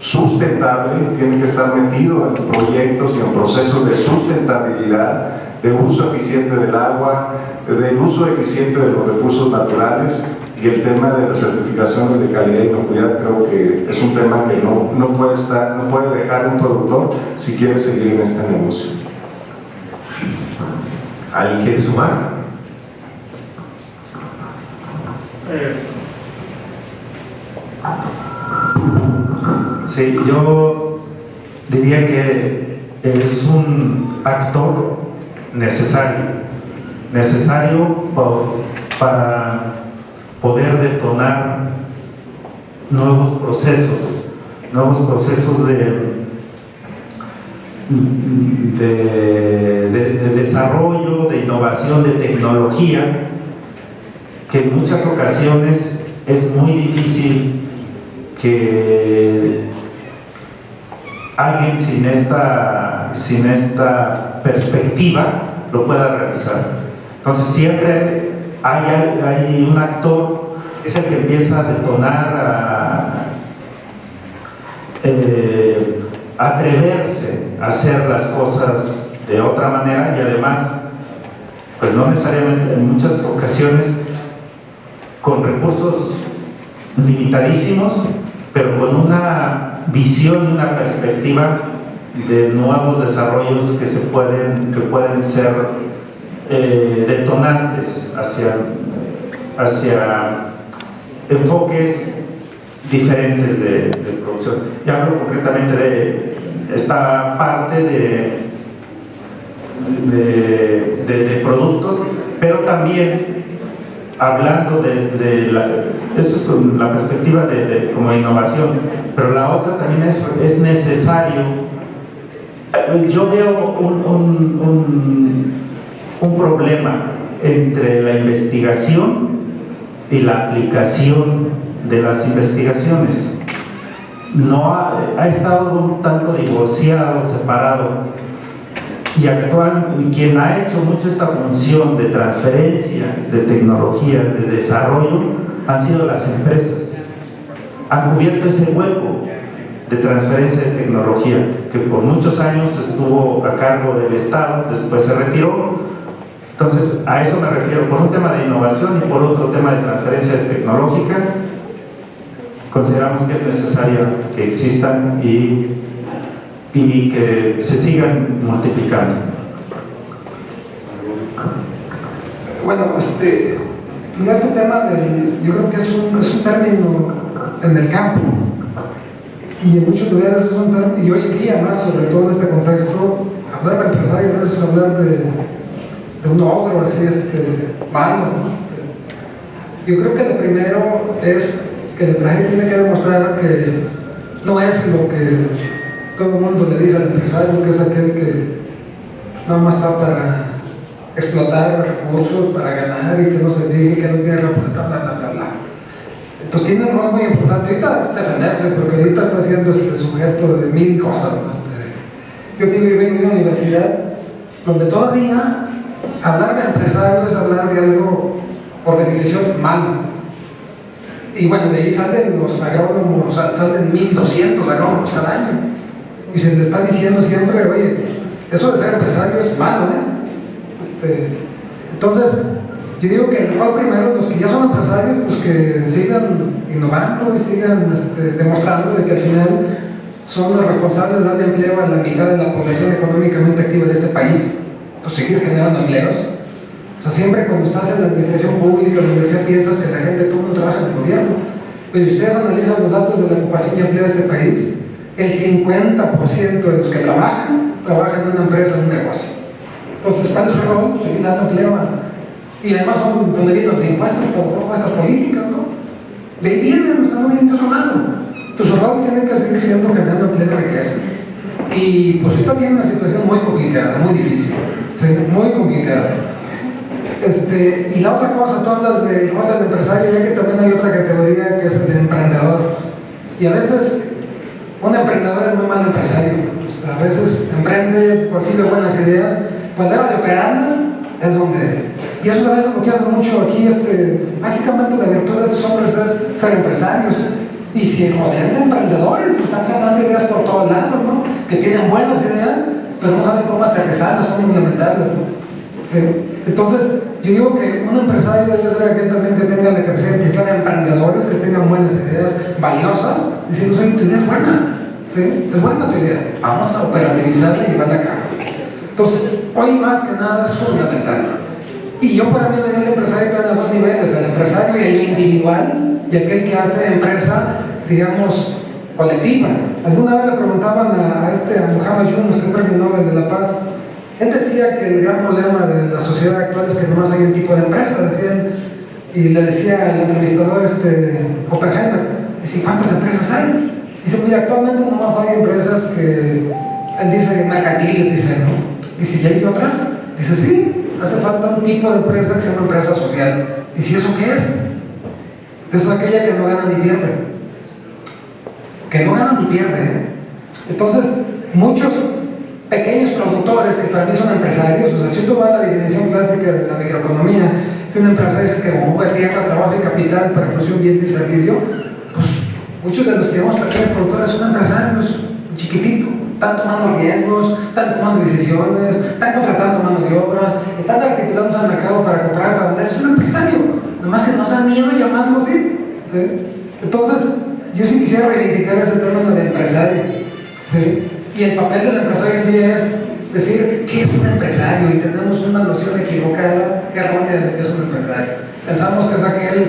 sustentable, tiene que estar metido en proyectos y en procesos de sustentabilidad, de uso eficiente del agua, del uso eficiente de los recursos naturales. Y el tema de las certificaciones de calidad y inocuidad creo que es un tema que no puede dejar un productor si quiere seguir en este negocio. ¿Alguien quiere sumar? Sí, yo diría que es un actor necesario para poder detonar nuevos procesos de desarrollo, de innovación, de tecnología, que en muchas ocasiones es muy difícil que alguien sin esta esta perspectiva lo pueda realizar. Entonces siempre hay un actor que es el que empieza a detonar, a atreverse a hacer las cosas de otra manera, y además, pues no necesariamente, en muchas ocasiones con recursos limitadísimos, pero con una visión y una perspectiva de nuevos desarrollos que pueden ser detonantes hacia enfoques diferentes de producción. Y hablo concretamente de esta parte de productos, pero también hablando desde eso es con la perspectiva como innovación, pero la otra también es necesario. Yo veo un problema entre la investigación y la aplicación de las investigaciones. No ha estado un tanto divorciado, separado. Y quien ha hecho mucho esta función de transferencia de tecnología, de desarrollo, han sido las empresas. Han cubierto ese hueco de transferencia de tecnología que por muchos años estuvo a cargo del Estado, después se retiró. Entonces, a eso me refiero, por un tema de innovación y por otro tema de transferencia tecnológica. Consideramos que es necesario que existan y que se sigan multiplicando. Bueno, mira, este tema yo creo que es un término en el campo, y en muchos lugares es un término, y hoy en día más, sobre todo en este contexto, hablar de empresario a veces hablar de un ogro así, malo, ¿no? Yo creo que lo primero es que el empresario tiene que demostrar que no es lo que todo el mundo le dice al empresario, que es aquel que nada más está para explotar los recursos, para ganar, y que no se diga, que no tiene representación, bla, bla, bla, bla. Entonces tiene un rol muy importante. Ahorita es defenderse, porque ahorita está siendo sujeto de 1000 cosas, ¿no? Yo vengo de una universidad donde todavía hablar de empresario es hablar de algo, por definición, malo. Y bueno, de ahí salen los agrónomos, salen 1200 agrónomos cada año. Y se le está diciendo siempre, oye, eso de ser empresario es malo, Entonces, yo digo que el rol primero, los que ya son empresarios, pues que sigan innovando y sigan demostrando de que al final son los responsables de darle empleo a la mitad de la población económicamente activa de este país, pues seguir generando empleos. O sea, siempre cuando estás en la administración pública, en la universidad, piensas que la gente, todo el mundo trabaja en el gobierno, pero si ustedes analizan los datos de la ocupación y empleo de este país, el 50% de los que trabajan en una empresa, en un negocio. Entonces, ¿cuál es su rol? Pues seguir dando empleo. Y además son donde vienen los impuestos, por las propuestas políticas, ¿no? De ahí vienen, no vienen de otro lado. Pues su rol tiene que seguir siendo generando empleo y riqueza. Y pues ahorita tiene una situación muy complicada, muy difícil, ¿sí? Muy complicada. Y la otra cosa, tú hablas del rol del empresario, ya que también hay otra categoría que es el emprendedor. Y a veces un emprendedor es muy mal empresario. A veces emprende, consigue buenas ideas. Cuando era de operarlas, es donde... Y eso a veces lo que hace mucho aquí, básicamente la virtud de estos hombres es ser empresarios. Y si rodean de emprendedores, pues están ganando ideas por todos lados, ¿no? Que tienen buenas ideas, pero no saben cómo aterrizarlas, cómo implementarlas, ¿no? ¿Sí? Entonces, yo digo que un empresario debe ser aquel también que tenga la capacidad de identificar emprendedores que tengan buenas ideas valiosas, diciendo, oye, tu idea es buena, ¿sí? Es buena tu idea, vamos a operativizarla y llevarla a cabo. Entonces, hoy más que nada es fundamental. Y yo para mí el empresario está en dos niveles, el empresario y el individual, y aquel que hace empresa, digamos, colectiva. Alguna vez le preguntaban a Muhammad Yunus, que es el Premio Nobel de la Paz. Él decía que el gran problema de la sociedad actual es que nomás hay un tipo de empresa, decían, y le decía al entrevistador Oppenheimer, dice, ¿cuántas empresas hay? Dice, pues actualmente nomás hay empresas que, él dice, mercantiles, dice, ¿no? Dice, ¿y hay otras? Dice, sí, hace falta un tipo de empresa que se llama empresa social. Dice, ¿y eso qué es? Es aquella que no gana ni pierde. Que no gana ni pierde, Entonces, muchos pequeños productores que para mí son empresarios. O sea, si uno va a la definición clásica de la microeconomía, que un empresario es el que conjuga tierra, trabajo y capital para producir un bien y servicio, pues muchos de los que llamamos pequeños productores son empresarios, chiquititos, están tomando riesgos, están tomando decisiones, están contratando mano de obra, están articulándose al mercado para comprar, para vender. Es un empresario, nomás que nos da miedo llamarlo así. ¿Sí? Entonces, yo sí quisiera reivindicar ese término de empresario. ¿Sí? Y el papel del empresario hoy en día es decir, ¿qué es un empresario? Y tenemos una noción equivocada, errónea de lo que es un empresario. Pensamos que es aquel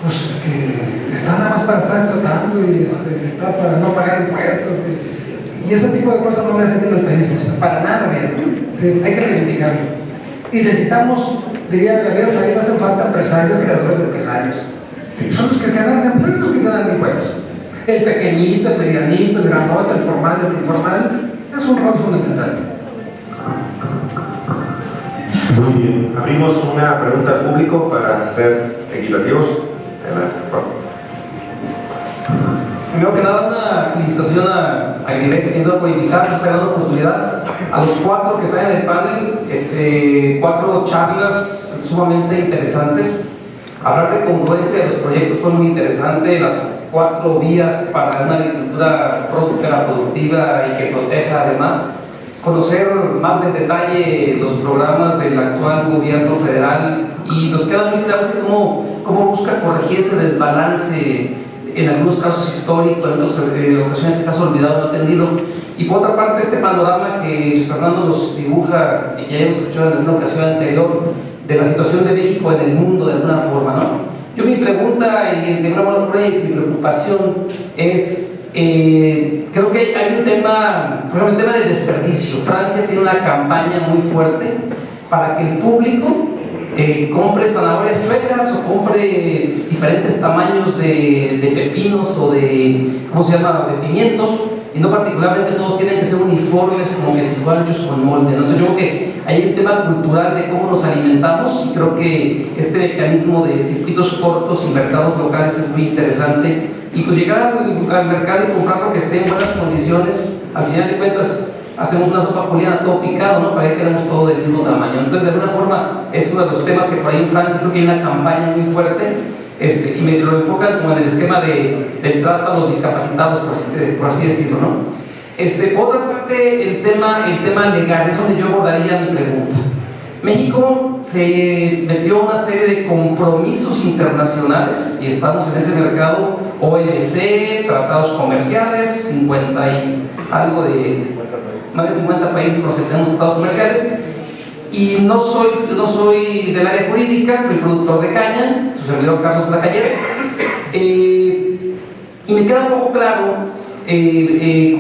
pues, que está nada más para estar explotando y está para no pagar impuestos. Y ese tipo de cosas no le hacen bien al país, o sea, para nada bien. ¿Sí? Hay que reivindicarlo. Y necesitamos, diría Gabriel Said, hacen falta empresarios, creadores de empresarios. Sí, son los que generan empleo y los que generan impuestos. El pequeñito, el medianito, el grandote, el formal, el informal, es un rol fundamental. Muy bien. Abrimos una pregunta al público para ser equitativos. Adelante, por favor. Primero que nada, una felicitación a Gribes, sin duda, por invitarnos, esta gran oportunidad. A los 4 que están en el panel, 4 charlas sumamente interesantes. Hablar de congruencia de los proyectos fue muy interesante. Las 4 vías para una agricultura próspera, productiva y que proteja además. Conocer más de detalle los programas del actual gobierno federal, y nos queda muy claro cómo busca corregir ese desbalance, en algunos casos histórico, en otras ocasiones que se ha olvidado, no atendido. Y por otra parte, este panorama que Luis Fernando nos dibuja y que ya hemos escuchado en alguna ocasión anterior, de la situación de México en el mundo de alguna forma, ¿no? Yo mi pregunta y de una manera mi preocupación es, creo que hay un tema, por ejemplo, el tema del desperdicio. Francia tiene una campaña muy fuerte para que el público compre zanahorias chuecas o compre diferentes tamaños de pepinos o de, ¿cómo se llama?, de pimientos, y no particularmente todos tienen que ser uniformes, como que si fueran hechos con molde, ¿no? Entonces yo creo que hay un tema cultural de cómo nos alimentamos, y creo que este mecanismo de circuitos cortos y mercados locales es muy interesante, y pues llegar al mercado y comprar lo que esté en buenas condiciones. Al final de cuentas hacemos una sopa juliana todo picado, ¿no? Para que queremos todo del mismo tamaño. Entonces, de alguna forma, es uno de los temas que por ahí en Francia creo que hay una campaña muy fuerte, y me lo enfocan como en el esquema del trato a los discapacitados, por así decirlo, ¿no? Por otra parte, el tema legal es donde yo abordaría mi pregunta. México se metió una serie de compromisos internacionales y estamos en ese mercado OMC, tratados comerciales, 50 y algo de más de 50 países con los que tenemos tratados comerciales, y no soy del área jurídica, soy productor de caña, su servidor Carlos Placayer, y me queda un poco claro,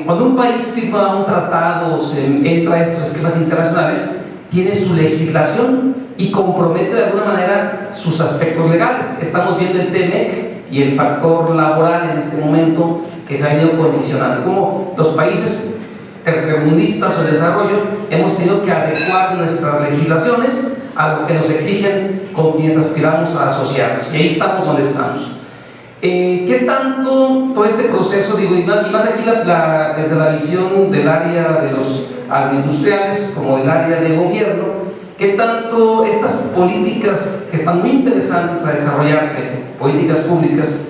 cuando un país firma un tratado o se entra a estos esquemas internacionales, tiene su legislación y compromete de alguna manera sus aspectos legales. Estamos viendo el TEMEC y el factor laboral en este momento que se ha venido condicionando, como los países tercermundistas o de desarrollo hemos tenido que adecuar nuestras legislaciones a lo que nos exigen con quienes aspiramos a asociarnos, y ahí estamos donde estamos. ¿Qué tanto todo este proceso, digo, y más aquí desde la visión del área de los agroindustriales como del área de gobierno, qué tanto estas políticas que están muy interesantes a desarrollarse, políticas públicas,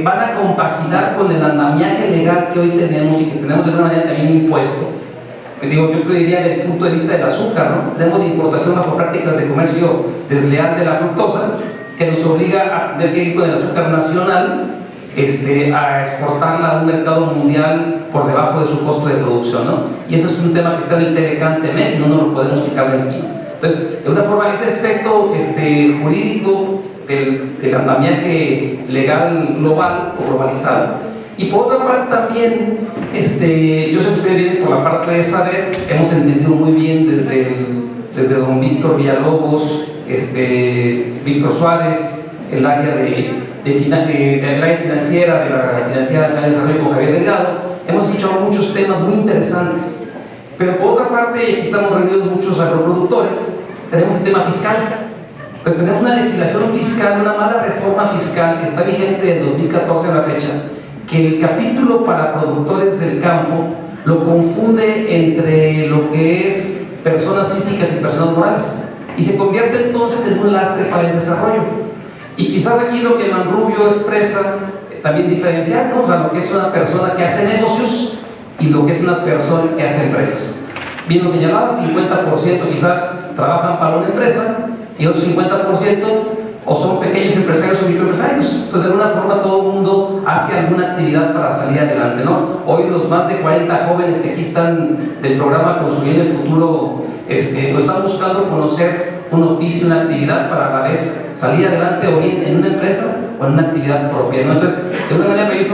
van a compaginar con el andamiaje legal que hoy tenemos y que tenemos de alguna manera también impuesto? Digo, yo diría desde el punto de vista del azúcar, ¿no? Tenemos de importación bajo prácticas de comercio desleal de la fructosa, que nos obliga a tener que ir con el azúcar nacional a exportarla a un mercado mundial por debajo de su costo de producción, ¿no? Y ese es un tema que está en el Telecán-Temec y no nos lo podemos quitar de encima. Entonces, de una forma, ese aspecto jurídico del andamiaje legal global o globalizado. Y por otra parte también, yo sé que ustedes vienen por la parte de saber, hemos entendido muy bien desde don Víctor Villalobos, Víctor Suárez, el área del área financiera, de la Financiera Nacional de Desarrollo con Javier Delgado, hemos escuchado muchos temas muy interesantes. Pero por otra parte, y aquí estamos reunidos muchos agroproductores, tenemos el tema fiscal. Pues tenemos una legislación fiscal, una mala reforma fiscal que está vigente desde 2014 a la fecha, que el capítulo para productores del campo lo confunde entre lo que es personas físicas y personas morales y se convierte entonces en un lastre para el desarrollo. Y quizás aquí lo que Manrubio expresa también diferenciar, ¿no? O sea, lo que es una persona que hace negocios y lo que es una persona que hace empresas. Bien lo señalaba, 50% quizás trabajan para una empresa y otro 50% o son pequeños empresarios o microempresarios. Entonces, de alguna forma, todo el mundo hace alguna actividad para salir adelante, ¿no? Hoy los más de 40 jóvenes que aquí están del programa Construyendo el Futuro, pues están buscando conocer un oficio, una actividad para a la vez salir adelante o bien en una empresa o en una actividad propia, ¿no? Entonces, de una manera, me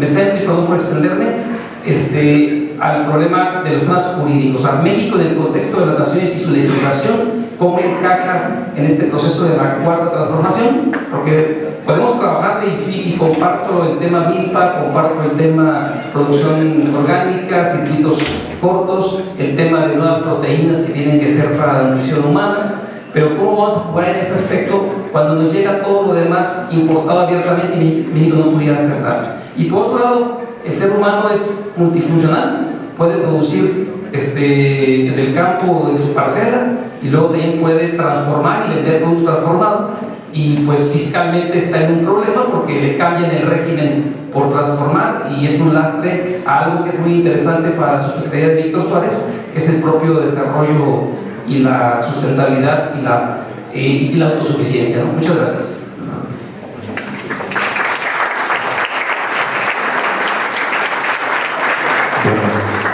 centro, y perdón por extenderme, al problema de los temas jurídicos. A México, en el contexto de las naciones y su legislación, cómo encaja en este proceso de la cuarta transformación, porque podemos trabajar y comparto el tema milpa, comparto el tema producción orgánica, circuitos cortos, el tema de nuevas proteínas que tienen que ser para la nutrición humana, pero cómo vamos a jugar en ese aspecto cuando nos llega todo lo demás importado abiertamente y México no pudiera hacer nada. Y por otro lado, el ser humano es multifuncional, puede producir en el campo de su parcela y luego también puede transformar y vender producto transformado, y pues fiscalmente está en un problema porque le cambian el régimen por transformar y es un lastre a algo que es muy interesante para la subsecretaría de Víctor Suárez, que es el propio desarrollo y la sustentabilidad y la autosuficiencia, ¿no? Muchas gracias.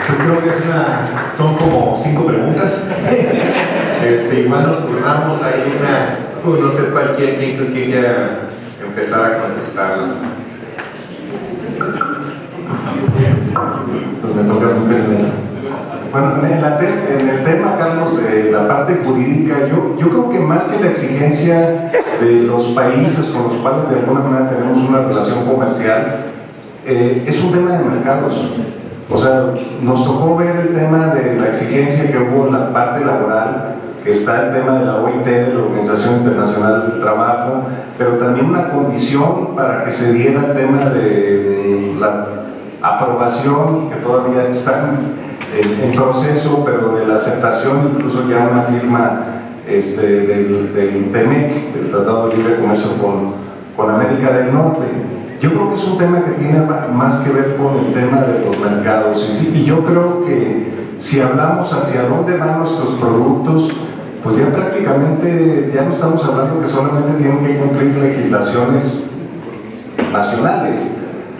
Pues creo que son como 5 preguntas. Igual nos turnamos ahí no sé quien quiera empezar a contestarlas. Pues me toca primero. Bueno, en el tema, Carlos, de la parte jurídica, yo creo que más que la exigencia de los países con los cuales de alguna manera tenemos una relación comercial, es un tema de mercados. O sea, nos tocó ver el tema de la exigencia que hubo en la parte laboral, que está el tema de la OIT, de la Organización Internacional del Trabajo, pero también una condición para que se diera el tema de la aprobación, que todavía están en proceso, pero de la aceptación, incluso ya una firma del TEMEC, del Tratado de Libre Comercio con América del Norte. Yo creo que es un tema que tiene más que ver con el tema de los mercados. Y yo creo que si hablamos hacia dónde van nuestros productos, pues ya prácticamente ya no estamos hablando que solamente tienen que cumplir legislaciones nacionales.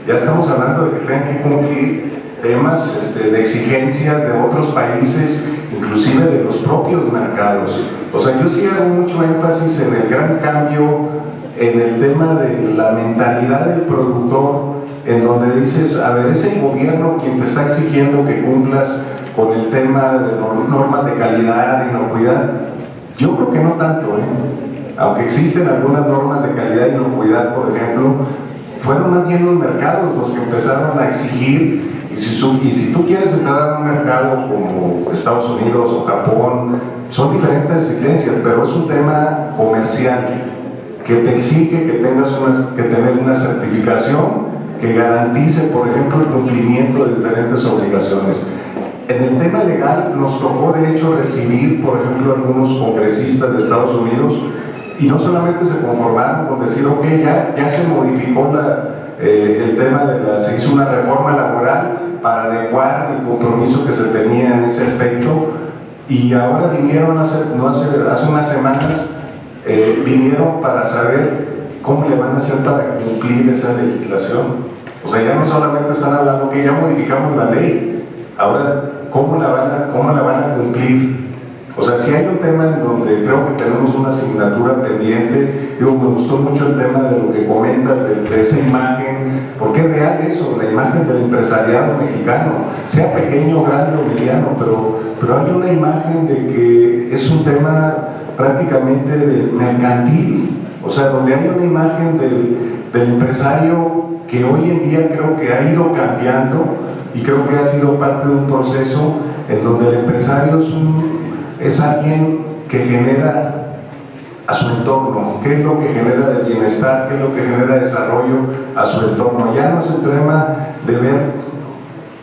Ya estamos hablando de que tengan que cumplir temas de exigencias de otros países, inclusive de los propios mercados. O sea, yo sí hago mucho énfasis en el gran cambio en el tema de la mentalidad del productor, en donde dices, a ver, es el gobierno quien te está exigiendo que cumplas con el tema de normas de calidad, de inocuidad. Yo creo que no tanto, aunque existen algunas normas de calidad y inocuidad, por ejemplo, fueron más bien los mercados los que empezaron a exigir. Y si tú quieres entrar a un mercado como Estados Unidos o Japón, son diferentes exigencias, pero es un tema comercial que te exige que tengas que tener una certificación que garantice, por ejemplo, el cumplimiento de diferentes obligaciones. En el tema legal nos tocó de hecho recibir, por ejemplo, algunos congresistas de Estados Unidos, y no solamente se conformaron con decir, ok, ya se modificó el tema se hizo una reforma laboral para adecuar el compromiso que se tenía en ese aspecto, y ahora vinieron hace unas semanas, vinieron para saber cómo le van a hacer para cumplir esa legislación. O sea, ya no solamente están hablando que ya modificamos la ley, ahora cómo la van a cumplir. O sea, si hay un tema en donde creo que tenemos una asignatura pendiente. Me gustó mucho el tema de lo que comentas, de esa imagen, porque es real eso, la imagen del empresariado mexicano, sea pequeño, grande o mediano, pero hay una imagen de que es un tema prácticamente mercantil, o sea, donde hay una imagen del empresario que hoy en día creo que ha ido cambiando, y creo que ha sido parte de un proceso en donde el empresario es alguien que genera a su entorno, qué es lo que genera de bienestar, qué es lo que genera desarrollo a su entorno. Ya no es el tema de ver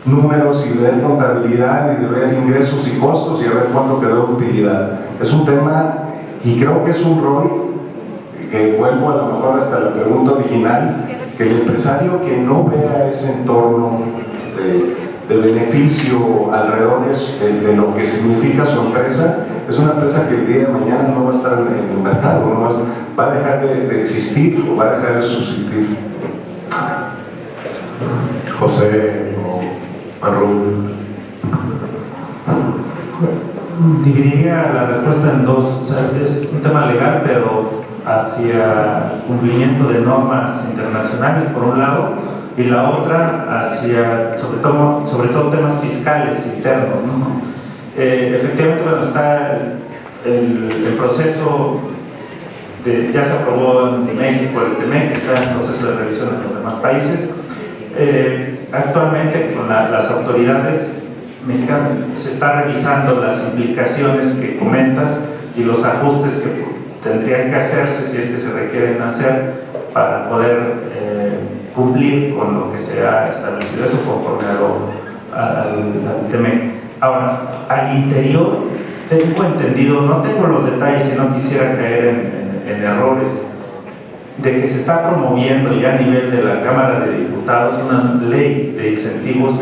números y ver contabilidad y de ver ingresos y costos y a ver cuánto quedó de utilidad. Es un tema, y creo que es un rol que vuelvo a lo mejor hasta la pregunta original, que el empresario que no vea ese entorno de beneficio alrededor de lo que significa su empresa, es una empresa que el día de mañana no va a estar en el mercado, no va a dejar de existir o va a dejar de subsistir. José o Raúl. Dividiría la respuesta en dos. O sea, es un tema legal, pero hacia cumplimiento de normas internacionales por un lado, y la otra hacia sobre todo temas fiscales internos, ¿no? Efectivamente, bueno, está el proceso ya se aprobó en México, el TEMEC, está en proceso de revisión en los demás países. Actualmente con las autoridades mexicanas se está revisando las implicaciones que comentas y los ajustes que tendrían que hacerse, si es que se requieren hacer, para poder cumplir con lo que se ha establecido, eso conforme al TEMEC. Ahora, al interior tengo entendido, no tengo los detalles y no quisiera caer en errores, de que se está promoviendo ya a nivel de la Cámara de Diputados una ley de incentivos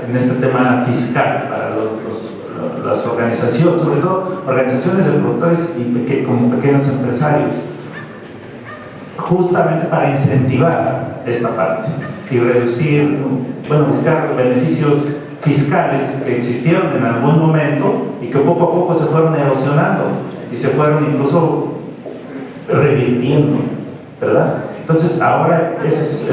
en este tema fiscal para las organizaciones, sobre todo organizaciones de productores y como pequeños empresarios, justamente para incentivar esta parte y reducir, buscar beneficios fiscales que existieron en algún momento y que poco a poco se fueron erosionando y se fueron incluso revirtiendo, ¿verdad? Entonces ahora eso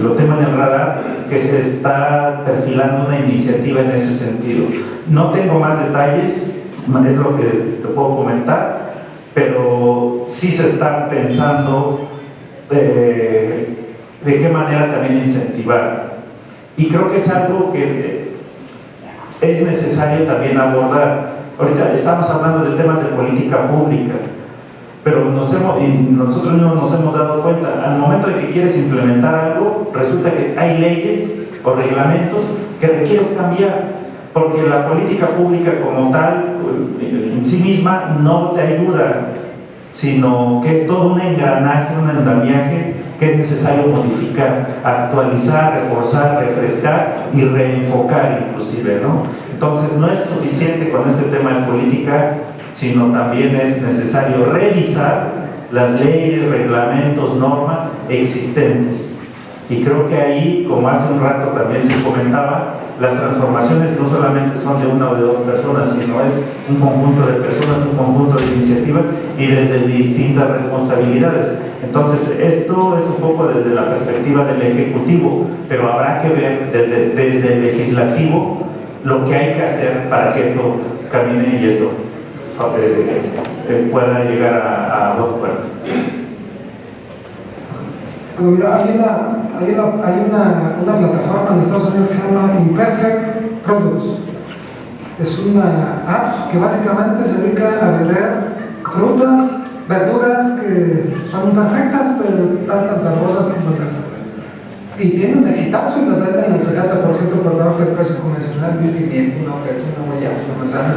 lo tengo en el radar, que se está perfilando una iniciativa en ese sentido. No tengo más detalles, es lo que te puedo comentar, pero sí se está pensando de qué manera también incentivar. Y creo que es algo que es necesario también abordar. Ahorita estamos hablando de temas de política pública, pero nosotros mismos nos hemos dado cuenta, al momento de que quieres implementar algo, resulta que hay leyes o reglamentos que requieres cambiar, porque la política pública como tal, en sí misma, no te ayuda, sino que es todo un engranaje, un andamiaje que es necesario modificar, actualizar, reforzar, refrescar y reenfocar inclusive, ¿no? Entonces no es suficiente con este tema de política, sino también es necesario revisar las leyes, reglamentos, normas existentes. Y creo que ahí, como hace un rato también se comentaba, las transformaciones no solamente son de una o de dos personas, sino es un conjunto de personas, un conjunto de iniciativas y desde distintas responsabilidades. Entonces, esto es un poco desde la perspectiva del Ejecutivo, pero habrá que ver desde el Legislativo lo que hay que hacer para que esto camine y esto pueda llegar a buen puerto. Bueno, mira, hay una plataforma en Estados Unidos que se llama Imperfect Products. Es una app que básicamente se dedica a vender frutas, verduras que son imperfectas, pero están tan sabrosas como otras. Y tienen un exitazo y las venden al 60% por debajo del precio convencional, un pimiento, una fresa, una guayaba, unas manzanas.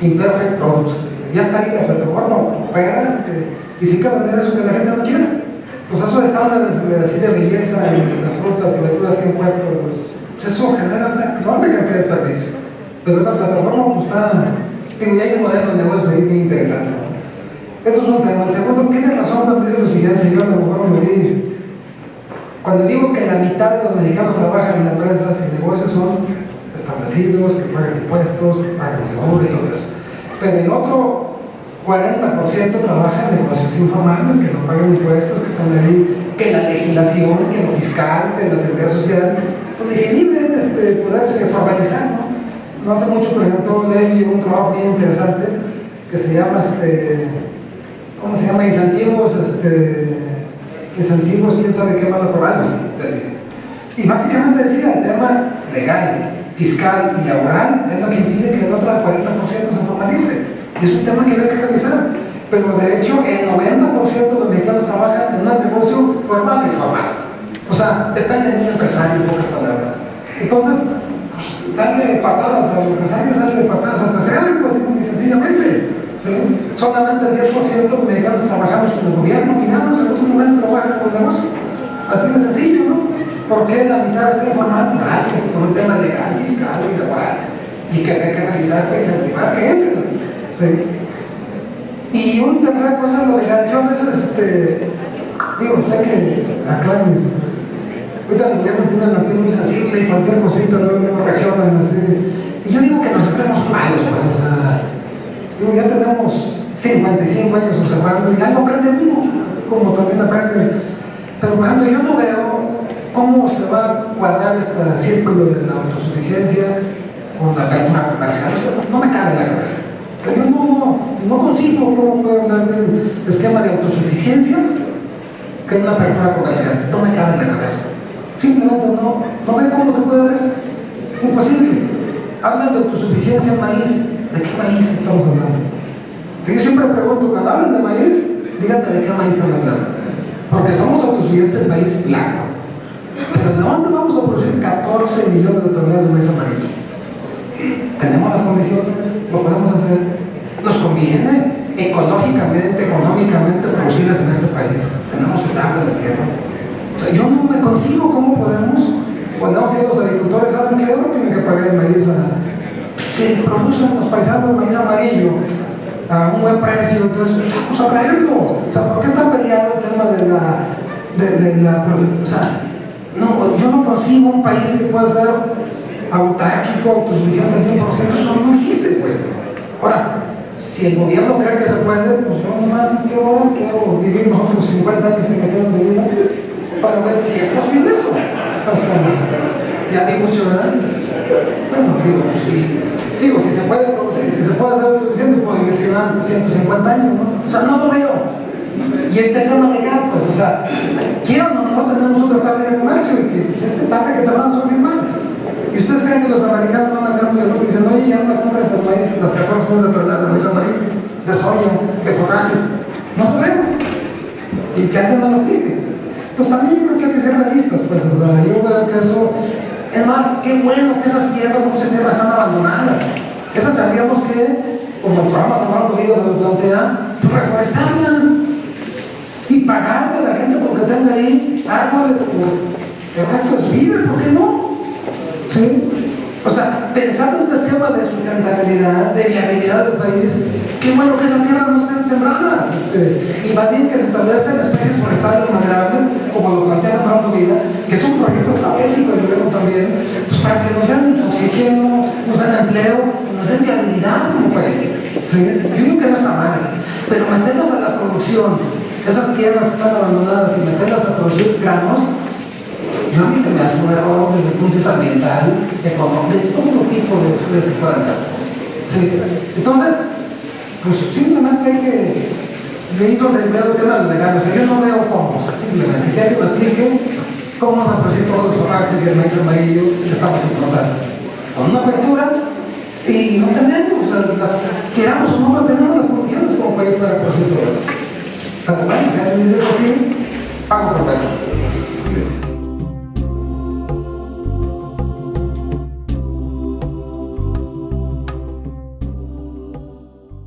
Imperfect Products. Ya está ahí la plataforma, pegas, y sí que vender eso que la gente no quiere. Pues esos estándares así de belleza y las frutas y verduras que han puesto, pues eso genera una enorme cantidad de desperdicio. Pero esa plataforma pues ya hay un modelo de negocio ahí bien interesante. Eso es un tema. El segundo, tiene razón cuando dice lo siguiente, yo a lo mejor me di. Cuando digo que la mitad de los mexicanos trabajan en empresas y negocios son establecidos, que pagan impuestos, que pagan seguro y todo eso. Pero el otro 40% trabaja en negocios informales, que no pagan impuestos, que están ahí, que la legislación, que lo fiscal, que la seguridad social, pues les inhiben poderse formalizar, ¿no? No hace mucho presentó Levi un trabajo bien interesante que se llama, ¿cómo se llama? Incentivos, quién sabe qué van a aprobar, decía. Y básicamente decía, el tema legal, fiscal y laboral es lo que impide que el otro 40% se formalice. Y es un tema que hay que revisar. Pero de hecho, el 90% de los mexicanos trabajan en un negocio formal e informal. O sea, depende de un empresario, en pocas palabras. Entonces, pues, darle patadas a los empresarios, darle patadas al empresario, pues simple y sencillamente. ¿Sí? Solamente el 10% me dijeron que trabajamos con el gobierno, miramos, en otro momento trabajan con el negocio. Así de sencillo, ¿no? ¿Por qué la mitad está informada? Por un tema legal, fiscal y laboral. Y que hay que analizar, que incentivar que entres. ¿Sí? Y una tercera cosa, lo legal. Yo a veces, digo, sé que acá ahorita el gobierno tiene la piel muy sensible y cualquier cosita luego reaccionan así. Y yo digo que nos estamos malos, pues, o sea, digo, ya tenemos 55 años observando y ya no aprende uno, como también aprende. Pero, por ejemplo, yo no veo cómo se va a cuadrar este círculo de la autosuficiencia con la apertura comercial. O sea, no me cabe en la cabeza. O sea, yo no concibo cómo puede hablar del esquema de autosuficiencia que una apertura comercial. No me cabe en la cabeza. Simplemente no veo cómo se puede dar eso. Es imposible. Hablan de autosuficiencia en maíz. ¿De qué maíz estamos hablando? Yo siempre pregunto, cuando hablan de maíz, díganme de qué maíz están hablando. Porque somos autosuficientes en maíz blanco. Pero ¿de dónde vamos a producir 14 millones de toneladas de maíz amarillo? ¿Tenemos las condiciones? ¿Lo podemos hacer? ¿Nos conviene ecológicamente, económicamente producirlas en este país? Tenemos el agua, las tierras. O sea, yo no me consigo cómo podemos ir a los agricultores, ¿saben qué euro tienen que pagar el maíz que producen los paisanos maíz amarillo a un buen precio? Entonces, vamos a traerlo. O sea, ¿por qué está peleado el tema o sea, no, yo no consigo un país que pueda ser autárquico, autosuficiente al 100%, eso no existe, pues. Ahora, si el gobierno cree que se puede, pues yo nomás ahora puedo vivir nosotros 50 años que me quedan de vida para ver si es posible eso. O sea, ya di mucho, ¿verdad? Bueno, si se puede producir, si se puede hacer autosuficiente, puedo vivir 150 años, ¿no? O sea, no lo veo. Y el tema legal, pues, o sea, quieran o no, tenemos un tratado de comercio y que este tarde que te van a firmar. Y ustedes creen que los americanos van a ganar un y dicen, oye, ya no me compres el maíz, las 14 cosas de toneladas de maíz amarillo, de soya, de forrajes. No lo veo. Y que alguien no lo aplique. Pues también yo creo que hay que ser realistas, pues, o sea, yo veo que eso. Es más, qué bueno que esas tierras, muchas tierras están abandonadas. Esas tendríamos que, como el programa Sembrando Vidas lo plantea, reforestarlas y pagarle a la gente porque tenga ahí árboles por el resto de su vida, ¿por qué no? ¿Sí? O sea, pensando en un esquema de sustentabilidad, de viabilidad del país, qué bueno que esas tierras no estén sembradas. Y va bien que se establezcan especies forestales manejables, como lo plantea Sembrando Vida, que es un proyecto estratégico del gobierno también, pues para que nos den oxígeno, nos den empleo, nos den viabilidad como país. ¿Sí? Yo digo que no está mal, pero meterlas a la producción, esas tierras que están abandonadas y meterlas a producir granos, yo a mí se me hace un error desde el punto de vista ambiental, económico, de todo tipo de que puedan dar. ¿Sí? Entonces, pues simplemente hay que ir donde veo el tema de los veganos. O sea, yo no veo cómo, simplemente que alguien me explique cómo vamos a producir todos los forrajes y el maíz amarillo que estamos importando. Con una apertura y no tenemos, queramos o no tenemos las condiciones como país para producir todo eso. Pero bueno, si alguien dice que